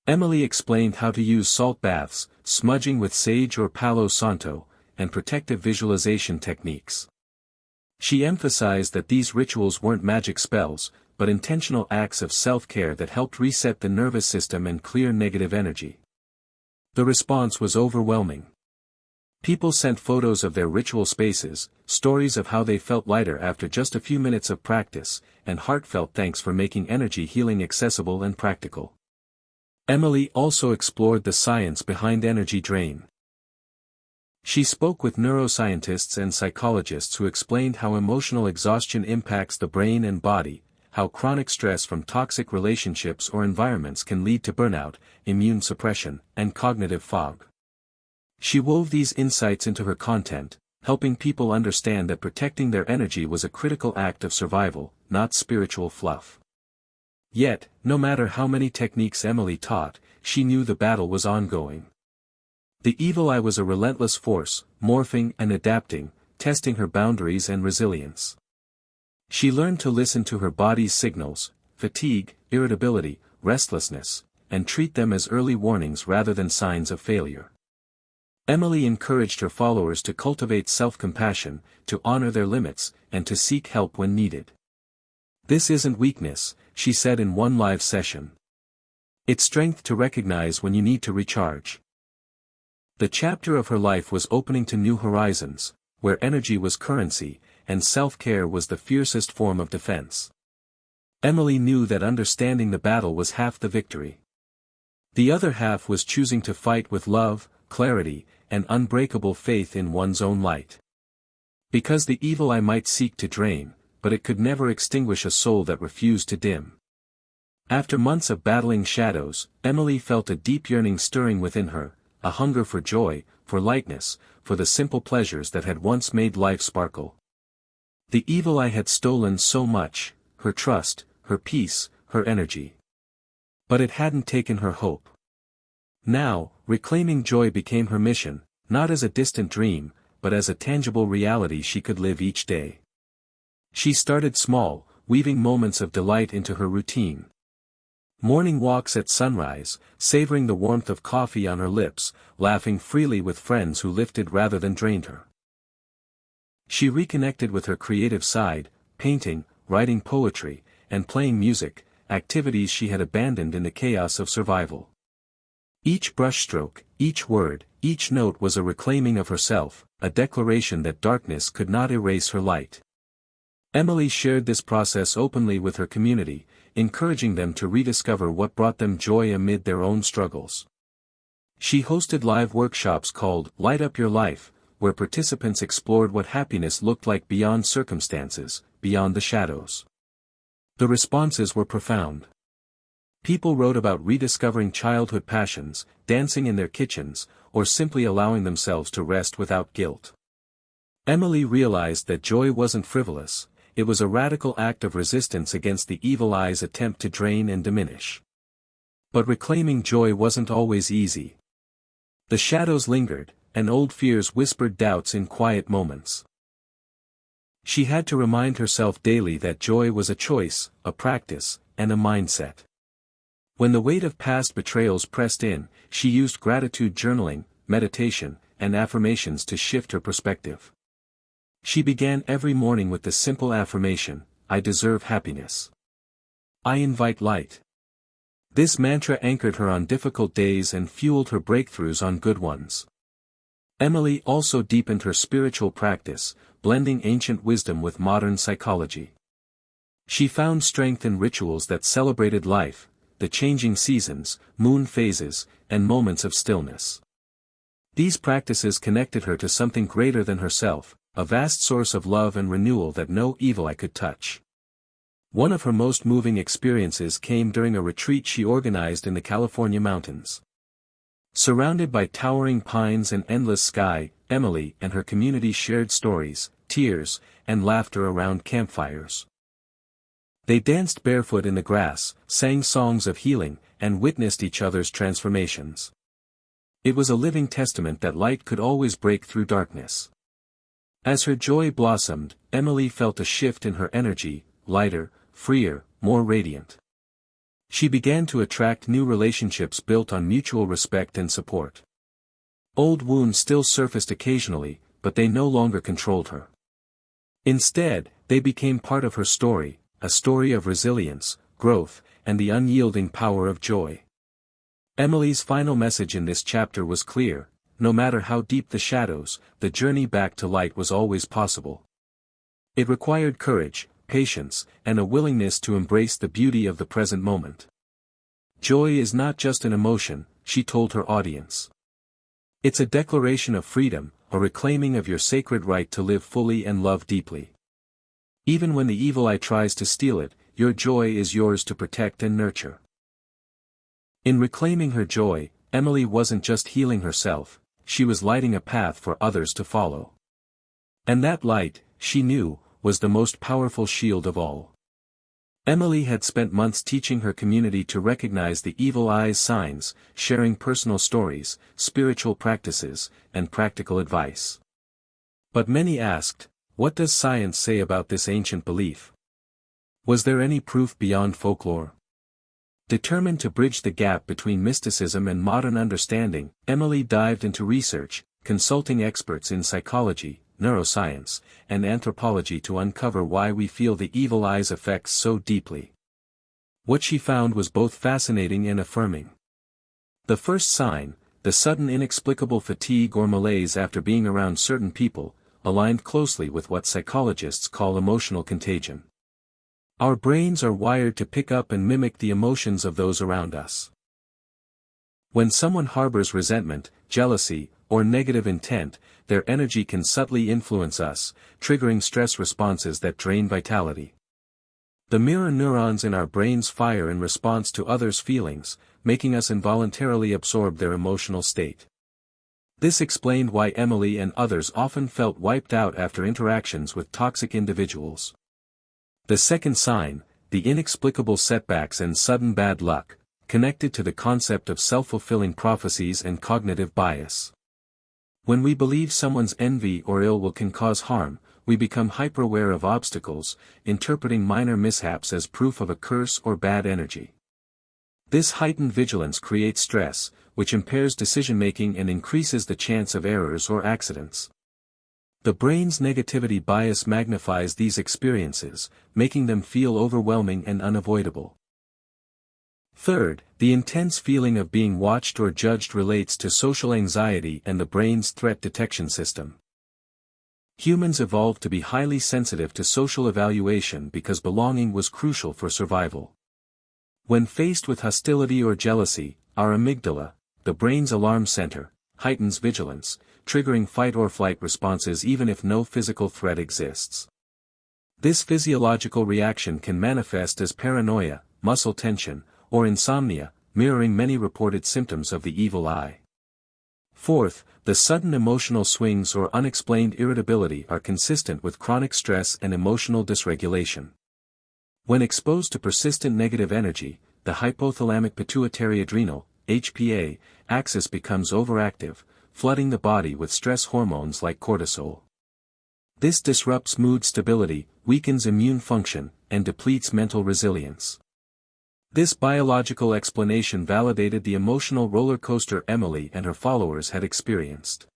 Emily explained how to use salt baths, smudging with sage or Palo Santo, and protective visualization techniques. She emphasized that these rituals weren't magic spells, but intentional acts of self-care that helped reset the nervous system and clear negative energy. The response was overwhelming. People sent photos of their ritual spaces, stories of how they felt lighter after just a few minutes of practice, and heartfelt thanks for making energy healing accessible and practical. Emily also explored the science behind energy drain. She spoke with neuroscientists and psychologists who explained how emotional exhaustion impacts the brain and body, how chronic stress from toxic relationships or environments can lead to burnout, immune suppression, and cognitive fog. She wove these insights into her content, helping people understand that protecting their energy was a critical act of survival, not spiritual fluff. Yet, no matter how many techniques Emily taught, she knew the battle was ongoing. The evil eye was a relentless force, morphing and adapting, testing her boundaries and resilience. She learned to listen to her body's signals, fatigue, irritability, restlessness, and treat them as early warnings rather than signs of failure. Emily encouraged her followers to cultivate self-compassion, to honor their limits, and to seek help when needed. "This isn't weakness," she said in one live session. "It's strength to recognize when you need to recharge." The chapter of her life was opening to new horizons, where energy was currency, and self-care was the fiercest form of defense. Emily knew that understanding the battle was half the victory. The other half was choosing to fight with love, clarity, and unbreakable faith in one's own light. Because the evil eye might seek to drain, but it could never extinguish a soul that refused to dim. After months of battling shadows, Emily felt a deep yearning stirring within her, a hunger for joy, for lightness, for the simple pleasures that had once made life sparkle. The evil eye had stolen so much, her trust, her peace, her energy. But it hadn't taken her hope. Now, reclaiming joy became her mission, not as a distant dream, but as a tangible reality she could live each day. She started small, weaving moments of delight into her routine. Morning walks at sunrise, savoring the warmth of coffee on her lips, laughing freely with friends who lifted rather than drained her. She reconnected with her creative side, painting, writing poetry, and playing music, activities she had abandoned in the chaos of survival. Each brushstroke, each word, each note was a reclaiming of herself, a declaration that darkness could not erase her light. Emily shared this process openly with her community, encouraging them to rediscover what brought them joy amid their own struggles. She hosted live workshops called Light Up Your Life, where participants explored what happiness looked like beyond circumstances, beyond the shadows. The responses were profound. People wrote about rediscovering childhood passions, dancing in their kitchens, or simply allowing themselves to rest without guilt. Emily realized that joy wasn't frivolous, it was a radical act of resistance against the evil eye's attempt to drain and diminish. But reclaiming joy wasn't always easy. The shadows lingered, and old fears whispered doubts in quiet moments. She had to remind herself daily that joy was a choice, a practice, and a mindset. When the weight of past betrayals pressed in, she used gratitude journaling, meditation, and affirmations to shift her perspective. She began every morning with the simple affirmation, "I deserve happiness. I invite light." This mantra anchored her on difficult days and fueled her breakthroughs on good ones. Emily also deepened her spiritual practice, blending ancient wisdom with modern psychology. She found strength in rituals that celebrated life, the changing seasons, moon phases, and moments of stillness. These practices connected her to something greater than herself, a vast source of love and renewal that no evil eye could touch. One of her most moving experiences came during a retreat she organized in the California mountains. Surrounded by towering pines and endless sky, Emily and her community shared stories, tears, and laughter around campfires. They danced barefoot in the grass, sang songs of healing, and witnessed each other's transformations. It was a living testament that light could always break through darkness. As her joy blossomed, Emily felt a shift in her energy, lighter, freer, more radiant. She began to attract new relationships built on mutual respect and support. Old wounds still surfaced occasionally, but they no longer controlled her. Instead, they became part of her story, a story of resilience, growth, and the unyielding power of joy. Emily's final message in this chapter was clear: no matter how deep the shadows, the journey back to light was always possible. It required courage, patience, and a willingness to embrace the beauty of the present moment. Joy is not just an emotion, she told her audience. It's a declaration of freedom, a reclaiming of your sacred right to live fully and love deeply. Even when the evil eye tries to steal it, your joy is yours to protect and nurture. In reclaiming her joy, Emily wasn't just healing herself, she was lighting a path for others to follow. And that light, she knew, was the most powerful shield of all. Emily had spent months teaching her community to recognize the evil eye's signs, sharing personal stories, spiritual practices, and practical advice. But many asked, what does science say about this ancient belief? Was there any proof beyond folklore? Determined to bridge the gap between mysticism and modern understanding, Emily dived into research, consulting experts in psychology, neuroscience, and anthropology to uncover why we feel the evil eye's effects so deeply. What she found was both fascinating and affirming. The first sign, the sudden inexplicable fatigue or malaise after being around certain people, aligned closely with what psychologists call emotional contagion. Our brains are wired to pick up and mimic the emotions of those around us. When someone harbors resentment, jealousy, or negative intent, their energy can subtly influence us, triggering stress responses that drain vitality. The mirror neurons in our brains fire in response to others' feelings, making us involuntarily absorb their emotional state. This explained why Emily and others often felt wiped out after interactions with toxic individuals. The second sign, the inexplicable setbacks and sudden bad luck, connected to the concept of self-fulfilling prophecies and cognitive bias. When we believe someone's envy or ill will can cause harm, we become hyper-aware of obstacles, interpreting minor mishaps as proof of a curse or bad energy. This heightened vigilance creates stress, which impairs decision-making and increases the chance of errors or accidents. The brain's negativity bias magnifies these experiences, making them feel overwhelming and unavoidable. Third, the intense feeling of being watched or judged relates to social anxiety and the brain's threat detection system. Humans evolved to be highly sensitive to social evaluation because belonging was crucial for survival. When faced with hostility or jealousy, our amygdala, the brain's alarm center, heightens vigilance, triggering fight-or-flight responses even if no physical threat exists. This physiological reaction can manifest as paranoia, muscle tension, or insomnia, mirroring many reported symptoms of the evil eye. Fourth, the sudden emotional swings or unexplained irritability are consistent with chronic stress and emotional dysregulation. When exposed to persistent negative energy, the hypothalamic pituitary adrenal (HPA) axis becomes overactive, flooding the body with stress hormones like cortisol. This disrupts mood stability, weakens immune function, and depletes mental resilience. This biological explanation validated the emotional roller coaster Emily and her followers had experienced.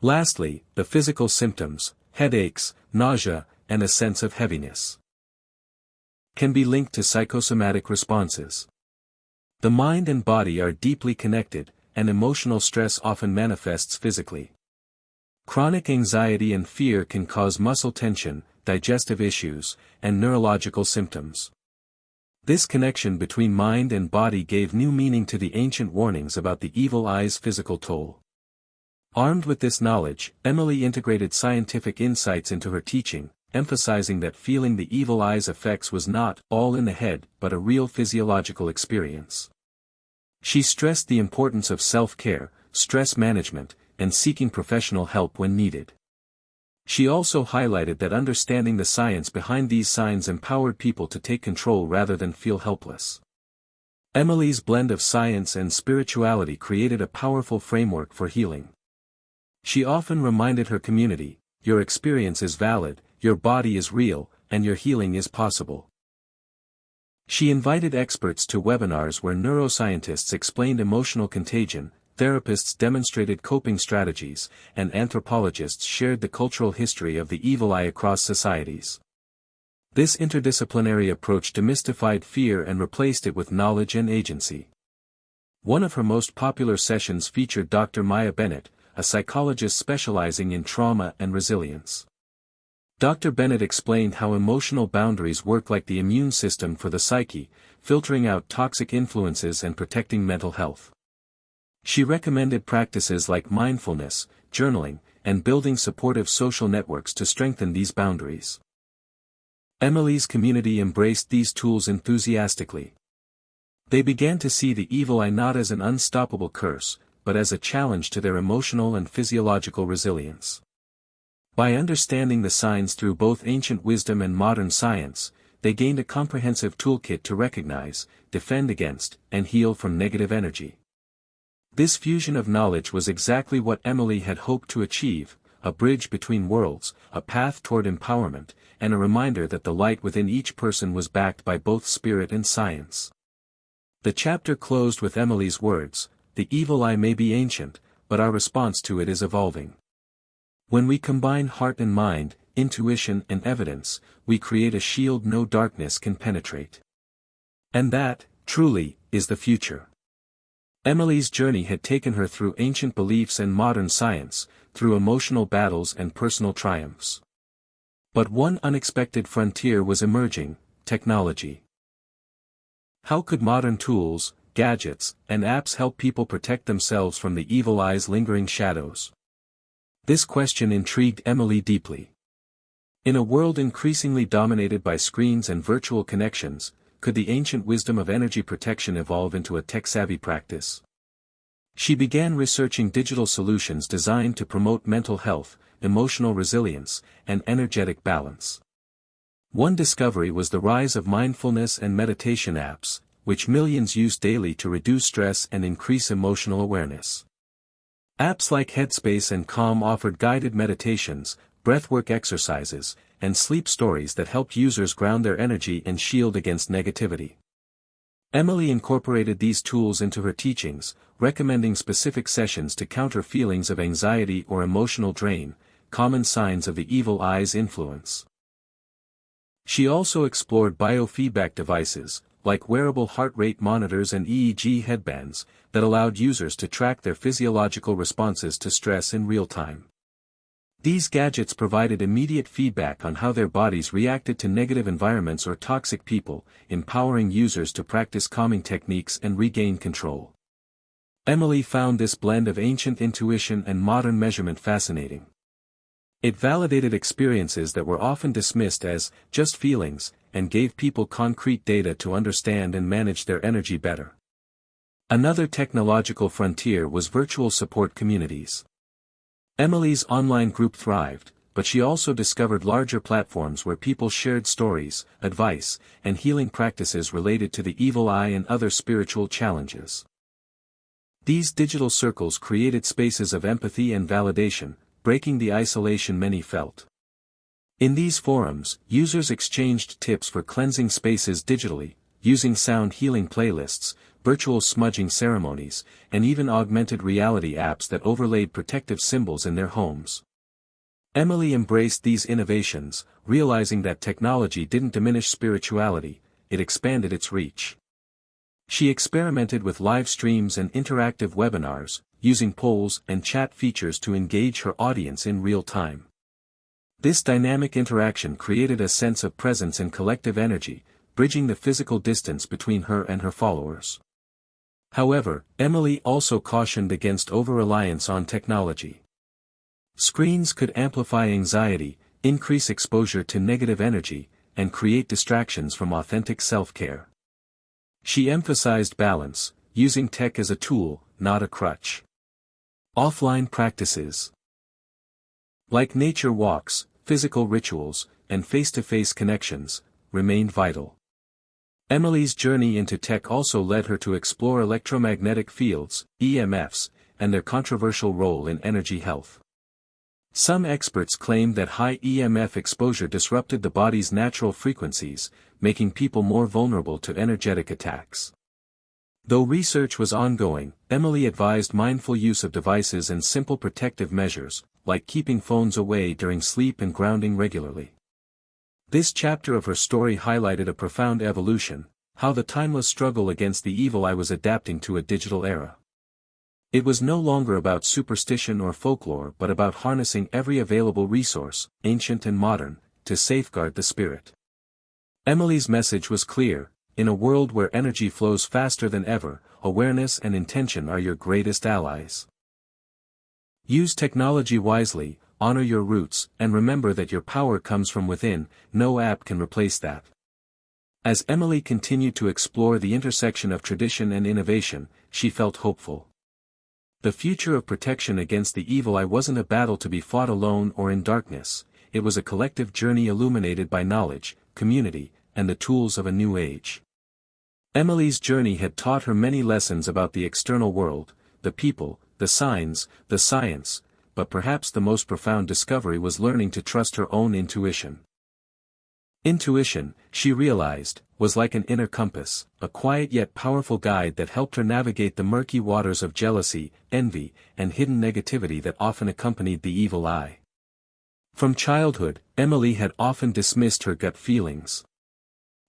Lastly, the physical symptoms, headaches, nausea, and a sense of heaviness, can be linked to psychosomatic responses. The mind and body are deeply connected, and emotional stress often manifests physically. Chronic anxiety and fear can cause muscle tension, digestive issues, and neurological symptoms. This connection between mind and body gave new meaning to the ancient warnings about the evil eye's physical toll. Armed with this knowledge, Emily integrated scientific insights into her teaching, emphasizing that feeling the evil eye's effects was not all in the head but a real physiological experience. She stressed the importance of self-care, stress management, and seeking professional help when needed. She also highlighted that understanding the science behind these signs empowered people to take control rather than feel helpless. Emily's blend of science and spirituality created a powerful framework for healing. She often reminded her community, "Your experience is valid, your body is real, and your healing is possible." She invited experts to webinars where neuroscientists explained emotional contagion, therapists demonstrated coping strategies, and anthropologists shared the cultural history of the evil eye across societies. This interdisciplinary approach demystified fear and replaced it with knowledge and agency. One of her most popular sessions featured Dr. Maya Bennett, a psychologist specializing in trauma and resilience. Dr. Bennett explained how emotional boundaries work like the immune system for the psyche, filtering out toxic influences and protecting mental health. She recommended practices like mindfulness, journaling, and building supportive social networks to strengthen these boundaries. Emily's community embraced these tools enthusiastically. They began to see the evil eye not as an unstoppable curse, but as a challenge to their emotional and physiological resilience. By understanding the signs through both ancient wisdom and modern science, they gained a comprehensive toolkit to recognize, defend against, and heal from negative energy. This fusion of knowledge was exactly what Emily had hoped to achieve, a bridge between worlds, a path toward empowerment, and a reminder that the light within each person was backed by both spirit and science. The chapter closed with Emily's words, "The evil eye may be ancient, but our response to it is evolving. When we combine heart and mind, intuition and evidence, we create a shield no darkness can penetrate." And that, truly, is the future. Emily's journey had taken her through ancient beliefs and modern science, through emotional battles and personal triumphs. But one unexpected frontier was emerging: technology. How could modern tools, gadgets, and apps help people protect themselves from the evil eye's lingering shadows? This question intrigued Emily deeply. In a world increasingly dominated by screens and virtual connections, could the ancient wisdom of energy protection evolve into a tech-savvy practice? She began researching digital solutions designed to promote mental health, emotional resilience, and energetic balance. One discovery was the rise of mindfulness and meditation apps, which millions use daily to reduce stress and increase emotional awareness. Apps like Headspace and Calm offered guided meditations, breathwork exercises, and sleep stories that helped users ground their energy and shield against negativity. Emily incorporated these tools into her teachings, recommending specific sessions to counter feelings of anxiety or emotional drain, common signs of the evil eye's influence. She also explored biofeedback devices, like wearable heart rate monitors and EEG headbands, that allowed users to track their physiological responses to stress in real time. These gadgets provided immediate feedback on how their bodies reacted to negative environments or toxic people, empowering users to practice calming techniques and regain control. Emily found this blend of ancient intuition and modern measurement fascinating. It validated experiences that were often dismissed as just feelings, and gave people concrete data to understand and manage their energy better. Another technological frontier was virtual support communities. Emily's online group thrived, but she also discovered larger platforms where people shared stories, advice, and healing practices related to the evil eye and other spiritual challenges. These digital circles created spaces of empathy and validation, breaking the isolation many felt. In these forums, users exchanged tips for cleansing spaces digitally, using sound healing playlists, virtual smudging ceremonies, and even augmented reality apps that overlaid protective symbols in their homes. Emily embraced these innovations, realizing that technology didn't diminish spirituality, it expanded its reach. She experimented with live streams and interactive webinars, using polls and chat features to engage her audience in real time. This dynamic interaction created a sense of presence and collective energy, bridging the physical distance between her and her followers. However, Emily also cautioned against over-reliance on technology. Screens could amplify anxiety, increase exposure to negative energy, and create distractions from authentic self-care. She emphasized balance, using tech as a tool, not a crutch. Offline practices. Like nature walks, physical rituals, and face-to-face connections, remained vital. Emily's journey into tech also led her to explore electromagnetic fields, EMFs, and their controversial role in energy health. Some experts claimed that high EMF exposure disrupted the body's natural frequencies, making people more vulnerable to energetic attacks. Though research was ongoing, Emily advised mindful use of devices and simple protective measures, like keeping phones away during sleep and grounding regularly. This chapter of her story highlighted a profound evolution, how the timeless struggle against the evil eye was adapting to a digital era. It was no longer about superstition or folklore but about harnessing every available resource, ancient and modern, to safeguard the spirit. Emily's message was clear: in a world where energy flows faster than ever, awareness and intention are your greatest allies. Use technology wisely, honor your roots, and remember that your power comes from within. No app can replace that. As Emily continued to explore the intersection of tradition and innovation, she felt hopeful. The future of protection against the evil eye wasn't a battle to be fought alone or in darkness, it was a collective journey illuminated by knowledge, community, and the tools of a new age. Emily's journey had taught her many lessons about the external world, the people, the signs, the science, but perhaps the most profound discovery was learning to trust her own intuition. Intuition, she realized, was like an inner compass, a quiet yet powerful guide that helped her navigate the murky waters of jealousy, envy, and hidden negativity that often accompanied the evil eye. From childhood, Emily had often dismissed her gut feelings.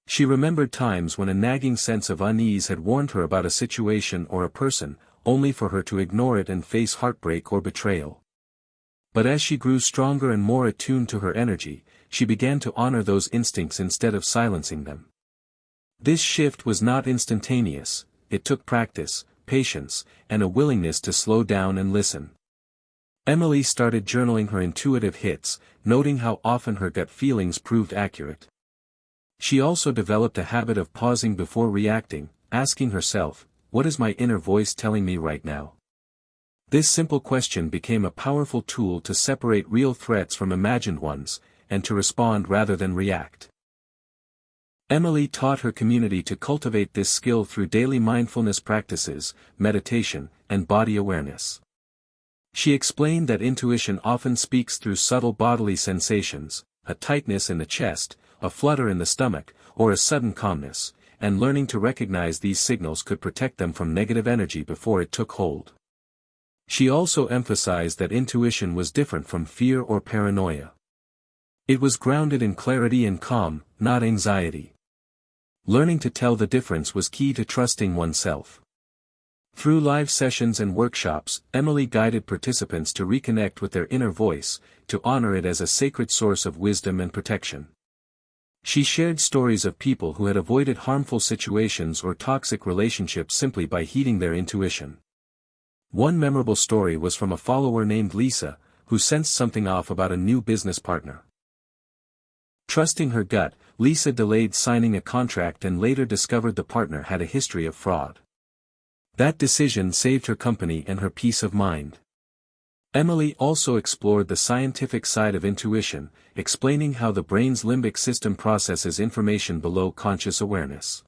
She remembered times when a nagging sense of unease had warned her about a situation or a person, only for her to ignore it and face heartbreak or betrayal. But as she grew stronger and more attuned to her energy, she began to honor those instincts instead of silencing them. This shift was not instantaneous, it took practice, patience, and a willingness to slow down and listen. Emily started journaling her intuitive hits, noting how often her gut feelings proved accurate. She also developed a habit of pausing before reacting, asking herself, "What is my inner voice telling me right now?" This simple question became a powerful tool to separate real threats from imagined ones, and to respond rather than react. Emily taught her community to cultivate this skill through daily mindfulness practices, meditation, and body awareness. She explained that intuition often speaks through subtle bodily sensations, a tightness in the chest, a flutter in the stomach, or a sudden calmness, and learning to recognize these signals could protect them from negative energy before it took hold. She also emphasized that intuition was different from fear or paranoia. It was grounded in clarity and calm, not anxiety. Learning to tell the difference was key to trusting oneself. Through live sessions and workshops, Emily guided participants to reconnect with their inner voice, to honor it as a sacred source of wisdom and protection. She shared stories of people who had avoided harmful situations or toxic relationships simply by heeding their intuition. One memorable story was from a follower named Lisa, who sensed something off about a new business partner. Trusting her gut, Lisa delayed signing a contract and later discovered the partner had a history of fraud. That decision saved her company and her peace of mind. Emily also explored the scientific side of intuition, explaining how the brain's limbic system processes information below conscious awareness.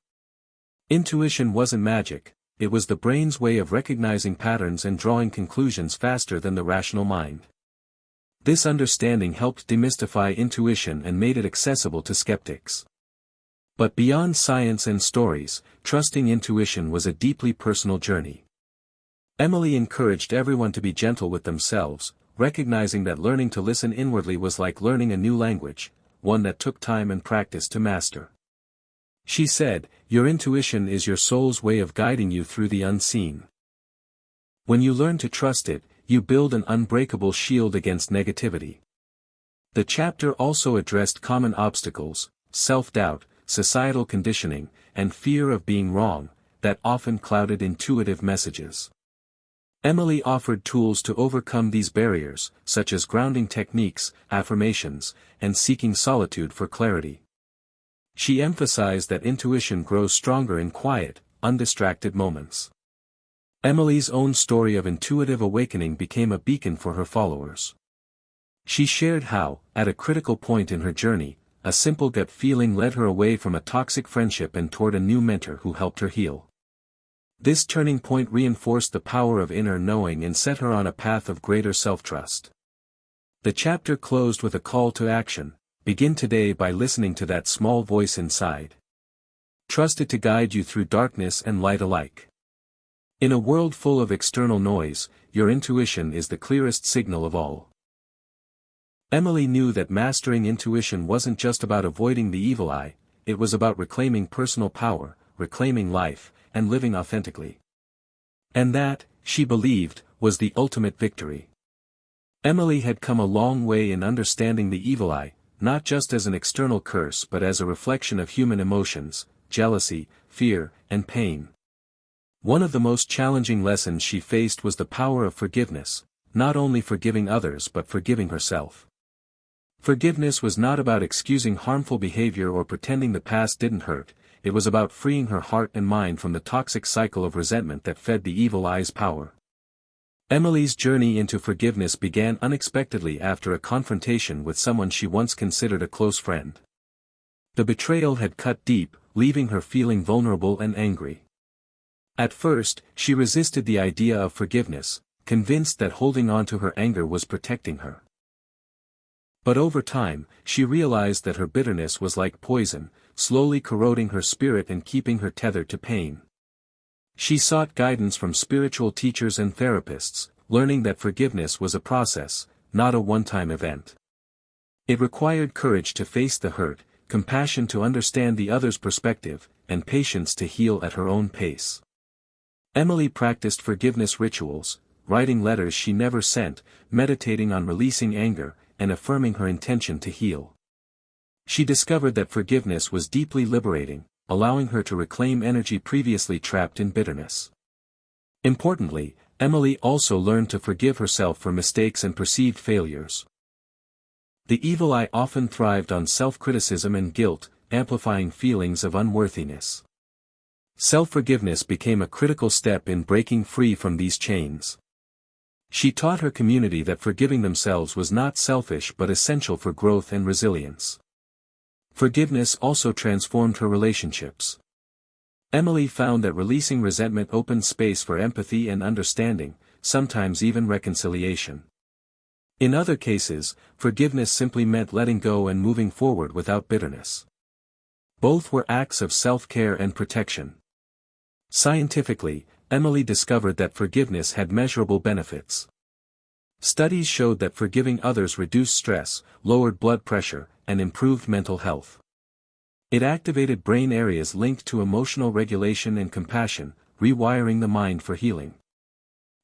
Intuition wasn't magic, it was the brain's way of recognizing patterns and drawing conclusions faster than the rational mind. This understanding helped demystify intuition and made it accessible to skeptics. But beyond science and stories, trusting intuition was a deeply personal journey. Emily encouraged everyone to be gentle with themselves, recognizing that learning to listen inwardly was like learning a new language, one that took time and practice to master. She said, "Your intuition is your soul's way of guiding you through the unseen. When you learn to trust it, you build an unbreakable shield against negativity." The chapter also addressed common obstacles, self-doubt, societal conditioning, and fear of being wrong, that often clouded intuitive messages. Emily offered tools to overcome these barriers, such as grounding techniques, affirmations, and seeking solitude for clarity. She emphasized that intuition grows stronger in quiet, undistracted moments. Emily's own story of intuitive awakening became a beacon for her followers. She shared how, at a critical point in her journey, a simple gut feeling led her away from a toxic friendship and toward a new mentor who helped her heal. This turning point reinforced the power of inner knowing and set her on a path of greater self-trust. The chapter closed with a call to action: begin today by listening to that small voice inside. Trust it to guide you through darkness and light alike. In a world full of external noise, your intuition is the clearest signal of all. Emily knew that mastering intuition wasn't just about avoiding the evil eye, it was about reclaiming personal power, reclaiming life, and living authentically. And that, she believed, was the ultimate victory. Emily had come a long way in understanding the evil eye, not just as an external curse but as a reflection of human emotions, jealousy, fear, and pain. One of the most challenging lessons she faced was the power of forgiveness, not only forgiving others but forgiving herself. Forgiveness was not about excusing harmful behavior or pretending the past didn't hurt, it was about freeing her heart and mind from the toxic cycle of resentment that fed the evil eye's power. Emily's journey into forgiveness began unexpectedly after a confrontation with someone she once considered a close friend. The betrayal had cut deep, leaving her feeling vulnerable and angry. At first, she resisted the idea of forgiveness, convinced that holding on to her anger was protecting her. But over time, she realized that her bitterness was like poison, slowly corroding her spirit and keeping her tethered to pain. She sought guidance from spiritual teachers and therapists, learning that forgiveness was a process, not a one-time event. It required courage to face the hurt, compassion to understand the other's perspective, and patience to heal at her own pace. Emily practiced forgiveness rituals, writing letters she never sent, meditating on releasing anger, and affirming her intention to heal. She discovered that forgiveness was deeply liberating, allowing her to reclaim energy previously trapped in bitterness. Importantly, Emily also learned to forgive herself for mistakes and perceived failures. The evil eye often thrived on self-criticism and guilt, amplifying feelings of unworthiness. Self-forgiveness became a critical step in breaking free from these chains. She taught her community that forgiving themselves was not selfish but essential for growth and resilience. Forgiveness also transformed her relationships. Emily found that releasing resentment opened space for empathy and understanding, sometimes even reconciliation. In other cases, forgiveness simply meant letting go and moving forward without bitterness. Both were acts of self-care and protection. Scientifically, Emily discovered that forgiveness had measurable benefits. Studies showed that forgiving others reduced stress, lowered blood pressure, and improved mental health. It activated brain areas linked to emotional regulation and compassion, rewiring the mind for healing.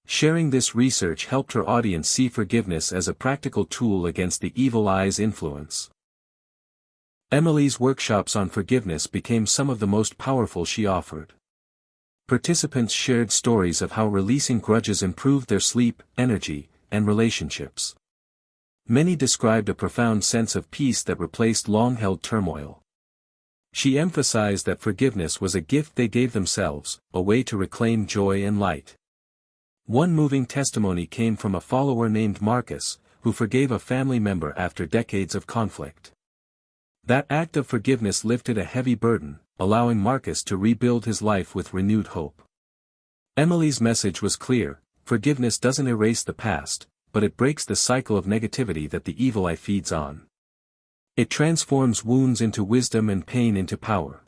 Sharing this research helped her audience see forgiveness as a practical tool against the evil eye's influence. Emily's workshops on forgiveness became some of the most powerful she offered. Participants shared stories of how releasing grudges improved their sleep, energy, and relationships. Many described a profound sense of peace that replaced long-held turmoil. She emphasized that forgiveness was a gift they gave themselves, a way to reclaim joy and light. One moving testimony came from a follower named Marcus, who forgave a family member after decades of conflict. That act of forgiveness lifted a heavy burden, allowing Marcus to rebuild his life with renewed hope. Emily's message was clear: forgiveness doesn't erase the past, but it breaks the cycle of negativity that the evil eye feeds on. It transforms wounds into wisdom and pain into power.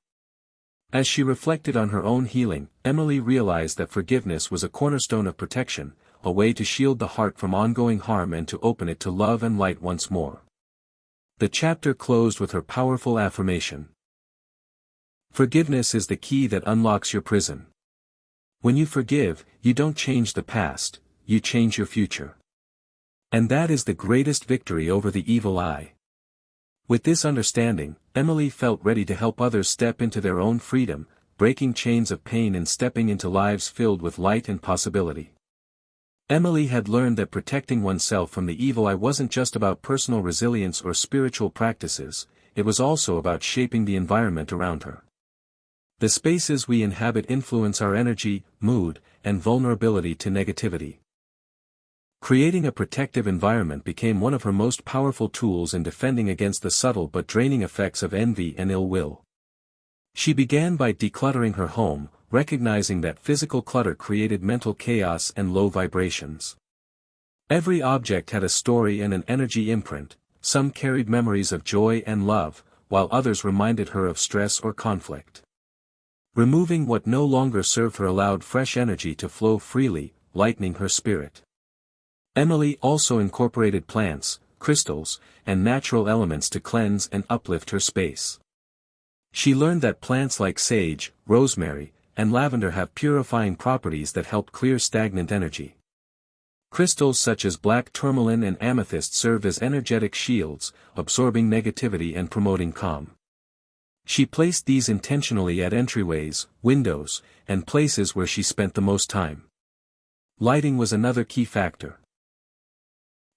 As she reflected on her own healing, Emily realized that forgiveness was a cornerstone of protection, a way to shield the heart from ongoing harm and to open it to love and light once more. The chapter closed with her powerful affirmation. Forgiveness is the key that unlocks your prison. When you forgive, you don't change the past, you change your future. And that is the greatest victory over the evil eye. With this understanding, Emily felt ready to help others step into their own freedom, breaking chains of pain and stepping into lives filled with light and possibility. Emily had learned that protecting oneself from the evil eye wasn't just about personal resilience or spiritual practices, it was also about shaping the environment around her. The spaces we inhabit influence our energy, mood, and vulnerability to negativity. Creating a protective environment became one of her most powerful tools in defending against the subtle but draining effects of envy and ill will. She began by decluttering her home, recognizing that physical clutter created mental chaos and low vibrations. Every object had a story and an energy imprint, some carried memories of joy and love, while others reminded her of stress or conflict. Removing what no longer served her allowed fresh energy to flow freely, lightening her spirit. Emily also incorporated plants, crystals, and natural elements to cleanse and uplift her space. She learned that plants like sage, rosemary, and lavender have purifying properties that help clear stagnant energy. Crystals such as black tourmaline and amethyst served as energetic shields, absorbing negativity and promoting calm. She placed these intentionally at entryways, windows, and places where she spent the most time. Lighting was another key factor.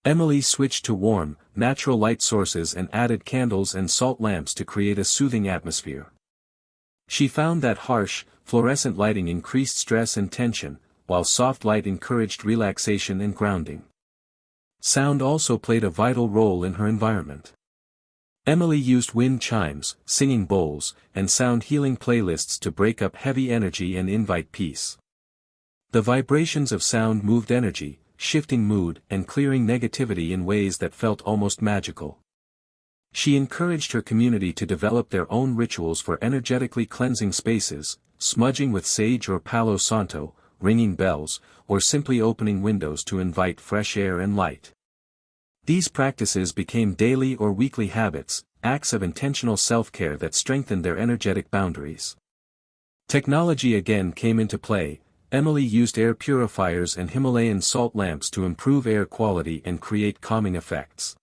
Emily switched to warm, natural light sources and added candles and salt lamps to create a soothing atmosphere. She found that harsh, fluorescent lighting increased stress and tension, while soft light encouraged relaxation and grounding. Sound also played a vital role in her environment. Emily used wind chimes, singing bowls, and sound healing playlists to break up heavy energy and invite peace. The vibrations of sound moved energy, shifting mood and clearing negativity in ways that felt almost magical. She encouraged her community to develop their own rituals for energetically cleansing spaces, smudging with sage or palo santo, ringing bells, or simply opening windows to invite fresh air and light. These practices became daily or weekly habits, acts of intentional self-care that strengthened their energetic boundaries. Technology again came into play. Emily used air purifiers and Himalayan salt lamps to improve air quality and create calming effects.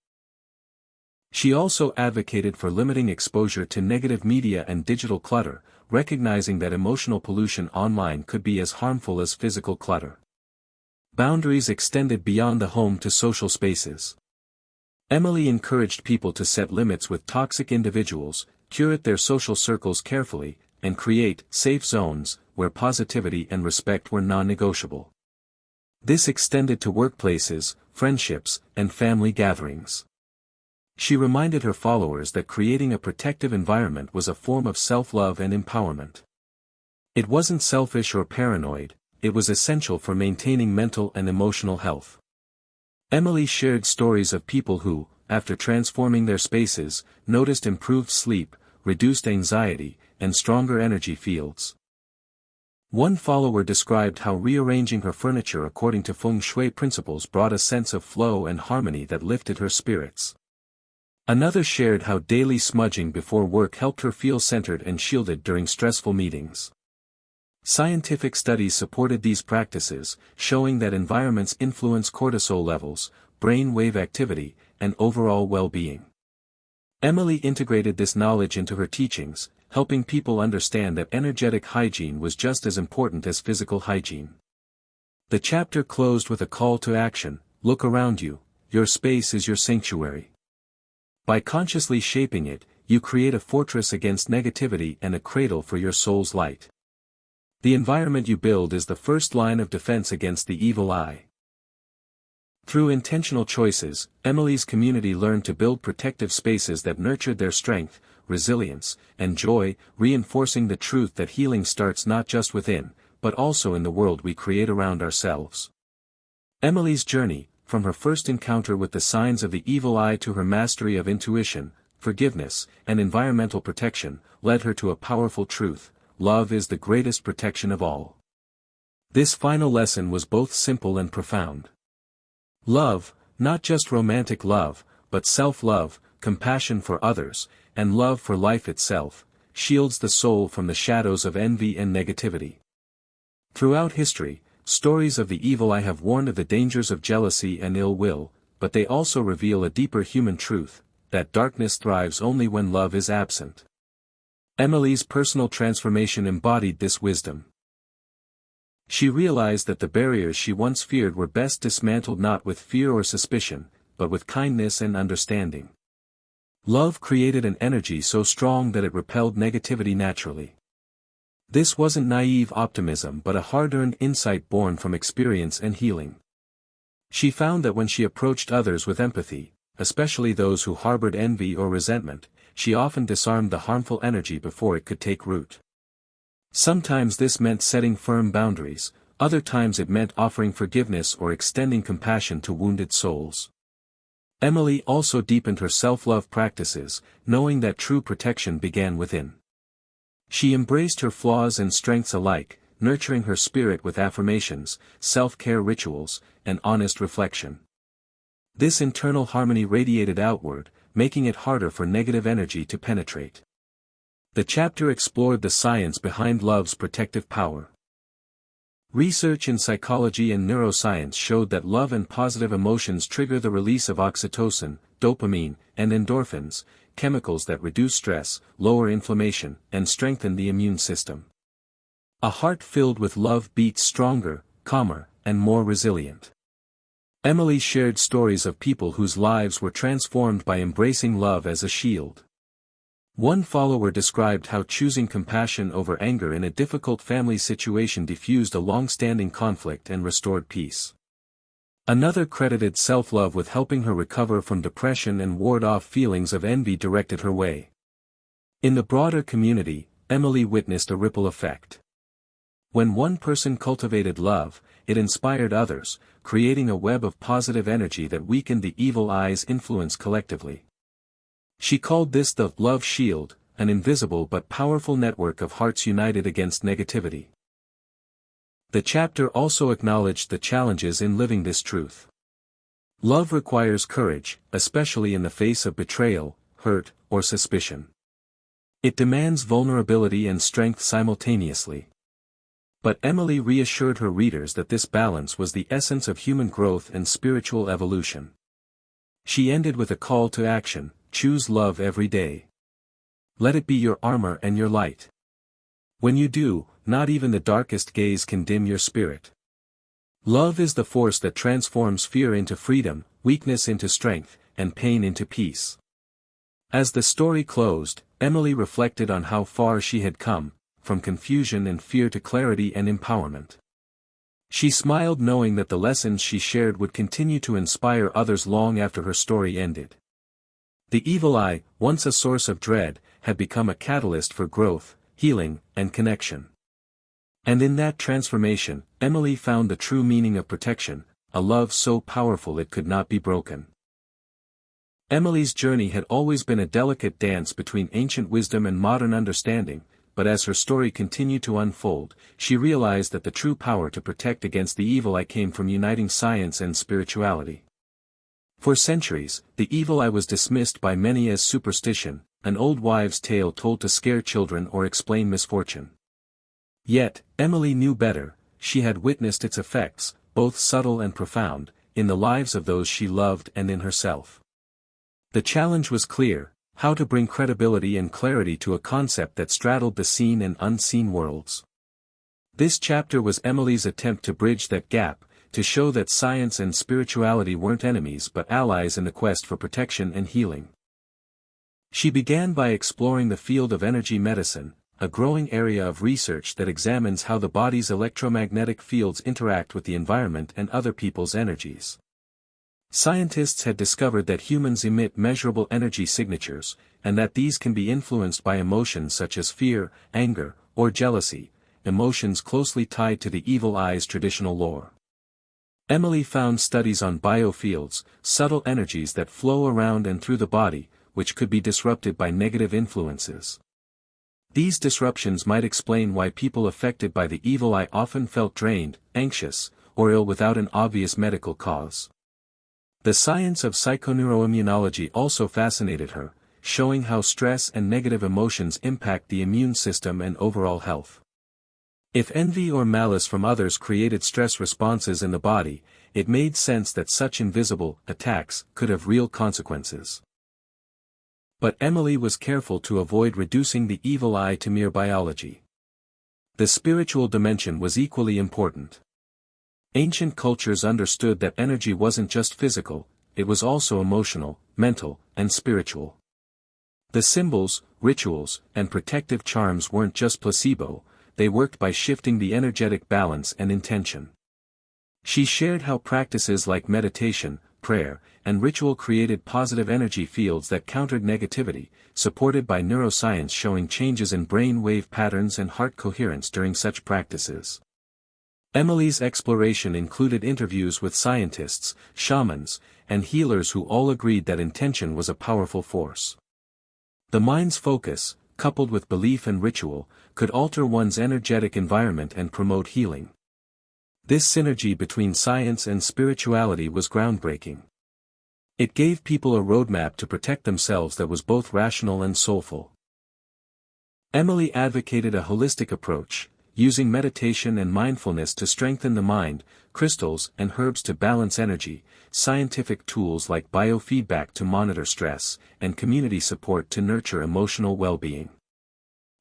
She also advocated for limiting exposure to negative media and digital clutter, recognizing that emotional pollution online could be as harmful as physical clutter. Boundaries extended beyond the home to social spaces. Emily encouraged people to set limits with toxic individuals, curate their social circles carefully, and create safe zones where positivity and respect were non-negotiable. This extended to workplaces, friendships, and family gatherings. She reminded her followers that creating a protective environment was a form of self-love and empowerment. It wasn't selfish or paranoid, it was essential for maintaining mental and emotional health. Emily shared stories of people who, after transforming their spaces, noticed improved sleep, reduced anxiety, and stronger energy fields. One follower described how rearranging her furniture according to feng shui principles brought a sense of flow and harmony that lifted her spirits. Another shared how daily smudging before work helped her feel centered and shielded during stressful meetings. Scientific studies supported these practices, showing that environments influence cortisol levels, brain wave activity, and overall well-being. Emily integrated this knowledge into her teachings, helping people understand that energetic hygiene was just as important as physical hygiene. The chapter closed with a call to action: look around you, your space is your sanctuary. By consciously shaping it, you create a fortress against negativity and a cradle for your soul's light. The environment you build is the first line of defense against the evil eye. Through intentional choices, Emily's community learned to build protective spaces that nurtured their strength, resilience, and joy, reinforcing the truth that healing starts not just within, but also in the world we create around ourselves. Emily's journey, from her first encounter with the signs of the evil eye to her mastery of intuition, forgiveness, and environmental protection, led her to a powerful truth: love is the greatest protection of all. This final lesson was both simple and profound. Love, not just romantic love, but self-love, compassion for others, and love for life itself, shields the soul from the shadows of envy and negativity. Throughout history, stories of the evil eye have warned of the dangers of jealousy and ill will, but they also reveal a deeper human truth: that darkness thrives only when love is absent. Emily's personal transformation embodied this wisdom. She realized that the barriers she once feared were best dismantled not with fear or suspicion, but with kindness and understanding. Love created an energy so strong that it repelled negativity naturally. This wasn't naive optimism but a hard-earned insight born from experience and healing. She found that when she approached others with empathy, especially those who harbored envy or resentment, she often disarmed the harmful energy before it could take root. Sometimes this meant setting firm boundaries, other times it meant offering forgiveness or extending compassion to wounded souls. Emily also deepened her self-love practices, knowing that true protection began within. She embraced her flaws and strengths alike, nurturing her spirit with affirmations, self-care rituals, and honest reflection. This internal harmony radiated outward, making it harder for negative energy to penetrate. The chapter explored the science behind love's protective power. Research in psychology and neuroscience showed that love and positive emotions trigger the release of oxytocin, dopamine, and endorphins, chemicals that reduce stress, lower inflammation, and strengthen the immune system. A heart filled with love beats stronger, calmer, and more resilient. Emily shared stories of people whose lives were transformed by embracing love as a shield. One follower described how choosing compassion over anger in a difficult family situation diffused a long-standing conflict and restored peace. Another credited self-love with helping her recover from depression and ward off feelings of envy directed her way. In the broader community, Emily witnessed a ripple effect. When one person cultivated love, it inspired others, creating a web of positive energy that weakened the evil eye's influence collectively. She called this the love shield, an invisible but powerful network of hearts united against negativity. The chapter also acknowledged the challenges in living this truth. Love requires courage, especially in the face of betrayal, hurt, or suspicion. It demands vulnerability and strength simultaneously. But Emily reassured her readers that this balance was the essence of human growth and spiritual evolution. She ended with a call to action: choose love every day. Let it be your armor and your light. When you do, not even the darkest gaze can dim your spirit. Love is the force that transforms fear into freedom, weakness into strength, and pain into peace. As the story closed, Emily reflected on how far she had come, from confusion and fear to clarity and empowerment. She smiled knowing that the lessons she shared would continue to inspire others long after her story ended. The evil eye, once a source of dread, had become a catalyst for growth, healing, and connection. And in that transformation, Emily found the true meaning of protection, a love so powerful it could not be broken. Emily's journey had always been a delicate dance between ancient wisdom and modern understanding, but as her story continued to unfold, she realized that the true power to protect against the evil eye came from uniting science and spirituality. For centuries, the evil eye was dismissed by many as superstition, an old wives' tale told to scare children or explain misfortune. Yet, Emily knew better. She had witnessed its effects, both subtle and profound, in the lives of those she loved and in herself. The challenge was clear: How to bring credibility and clarity to a concept that straddled the seen and unseen worlds. This chapter was Emily's attempt to bridge that gap, to show that science and spirituality weren't enemies but allies in the quest for protection and healing. She began by exploring the field of energy medicine, a growing area of research that examines how the body's electromagnetic fields interact with the environment and other people's energies. Scientists had discovered that humans emit measurable energy signatures, and that these can be influenced by emotions such as fear, anger, or jealousy, emotions closely tied to the evil eye's traditional lore. Emily found studies on biofields, subtle energies that flow around and through the body, which could be disrupted by negative influences. These disruptions might explain why people affected by the evil eye often felt drained, anxious, or ill without an obvious medical cause. The science of psychoneuroimmunology also fascinated her, showing how stress and negative emotions impact the immune system and overall health. If envy or malice from others created stress responses in the body, it made sense that such invisible attacks could have real consequences. But Emily was careful to avoid reducing the evil eye to mere biology. The spiritual dimension was equally important. Ancient cultures understood that energy wasn't just physical, it was also emotional, mental, and spiritual. The symbols, rituals, and protective charms weren't just placebo, they worked by shifting the energetic balance and intention. She shared how practices like meditation, prayer, and ritual created positive energy fields that countered negativity, supported by neuroscience showing changes in brain wave patterns and heart coherence during such practices. Emily's exploration included interviews with scientists, shamans, and healers who all agreed that intention was a powerful force. The mind's focus, coupled with belief and ritual, could alter one's energetic environment and promote healing. This synergy between science and spirituality was groundbreaking. It gave people a roadmap to protect themselves that was both rational and soulful. Emily advocated a holistic approach, using meditation and mindfulness to strengthen the mind, crystals and herbs to balance energy, scientific tools like biofeedback to monitor stress, and community support to nurture emotional well-being.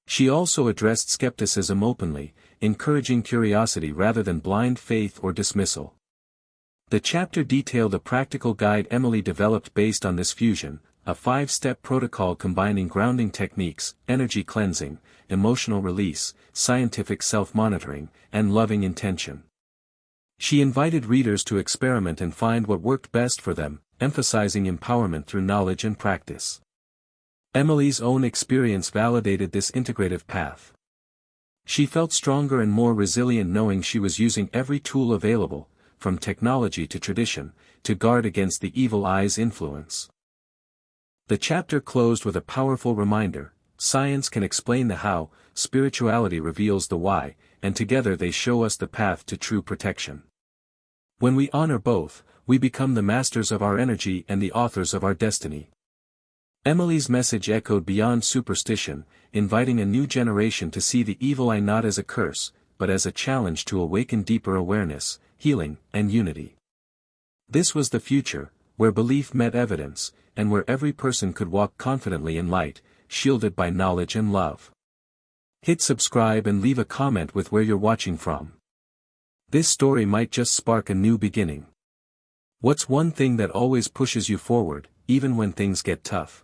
She also addressed skepticism openly, encouraging curiosity rather than blind faith or dismissal. The chapter detailed a practical guide Emily developed based on this fusion, a 5-step protocol combining grounding techniques, energy cleansing, emotional release, scientific self-monitoring, and loving intention. She invited readers to experiment and find what worked best for them, emphasizing empowerment through knowledge and practice. Emily's own experience validated this integrative path. She felt stronger and more resilient knowing she was using every tool available, from technology to tradition, to guard against the evil eye's influence. The chapter closed with a powerful reminder: science can explain the how, spirituality reveals the why, and together they show us the path to true protection. When we honor both, we become the masters of our energy and the authors of our destiny. Emily's message echoed beyond superstition, inviting a new generation to see the evil eye not as a curse, but as a challenge to awaken deeper awareness, healing, and unity. This was the future, where belief met evidence, and where every person could walk confidently in light, shielded by knowledge and love. Hit subscribe and leave a comment with where you're watching from. This story might just spark a new beginning. What's one thing that always pushes you forward, even when things get tough?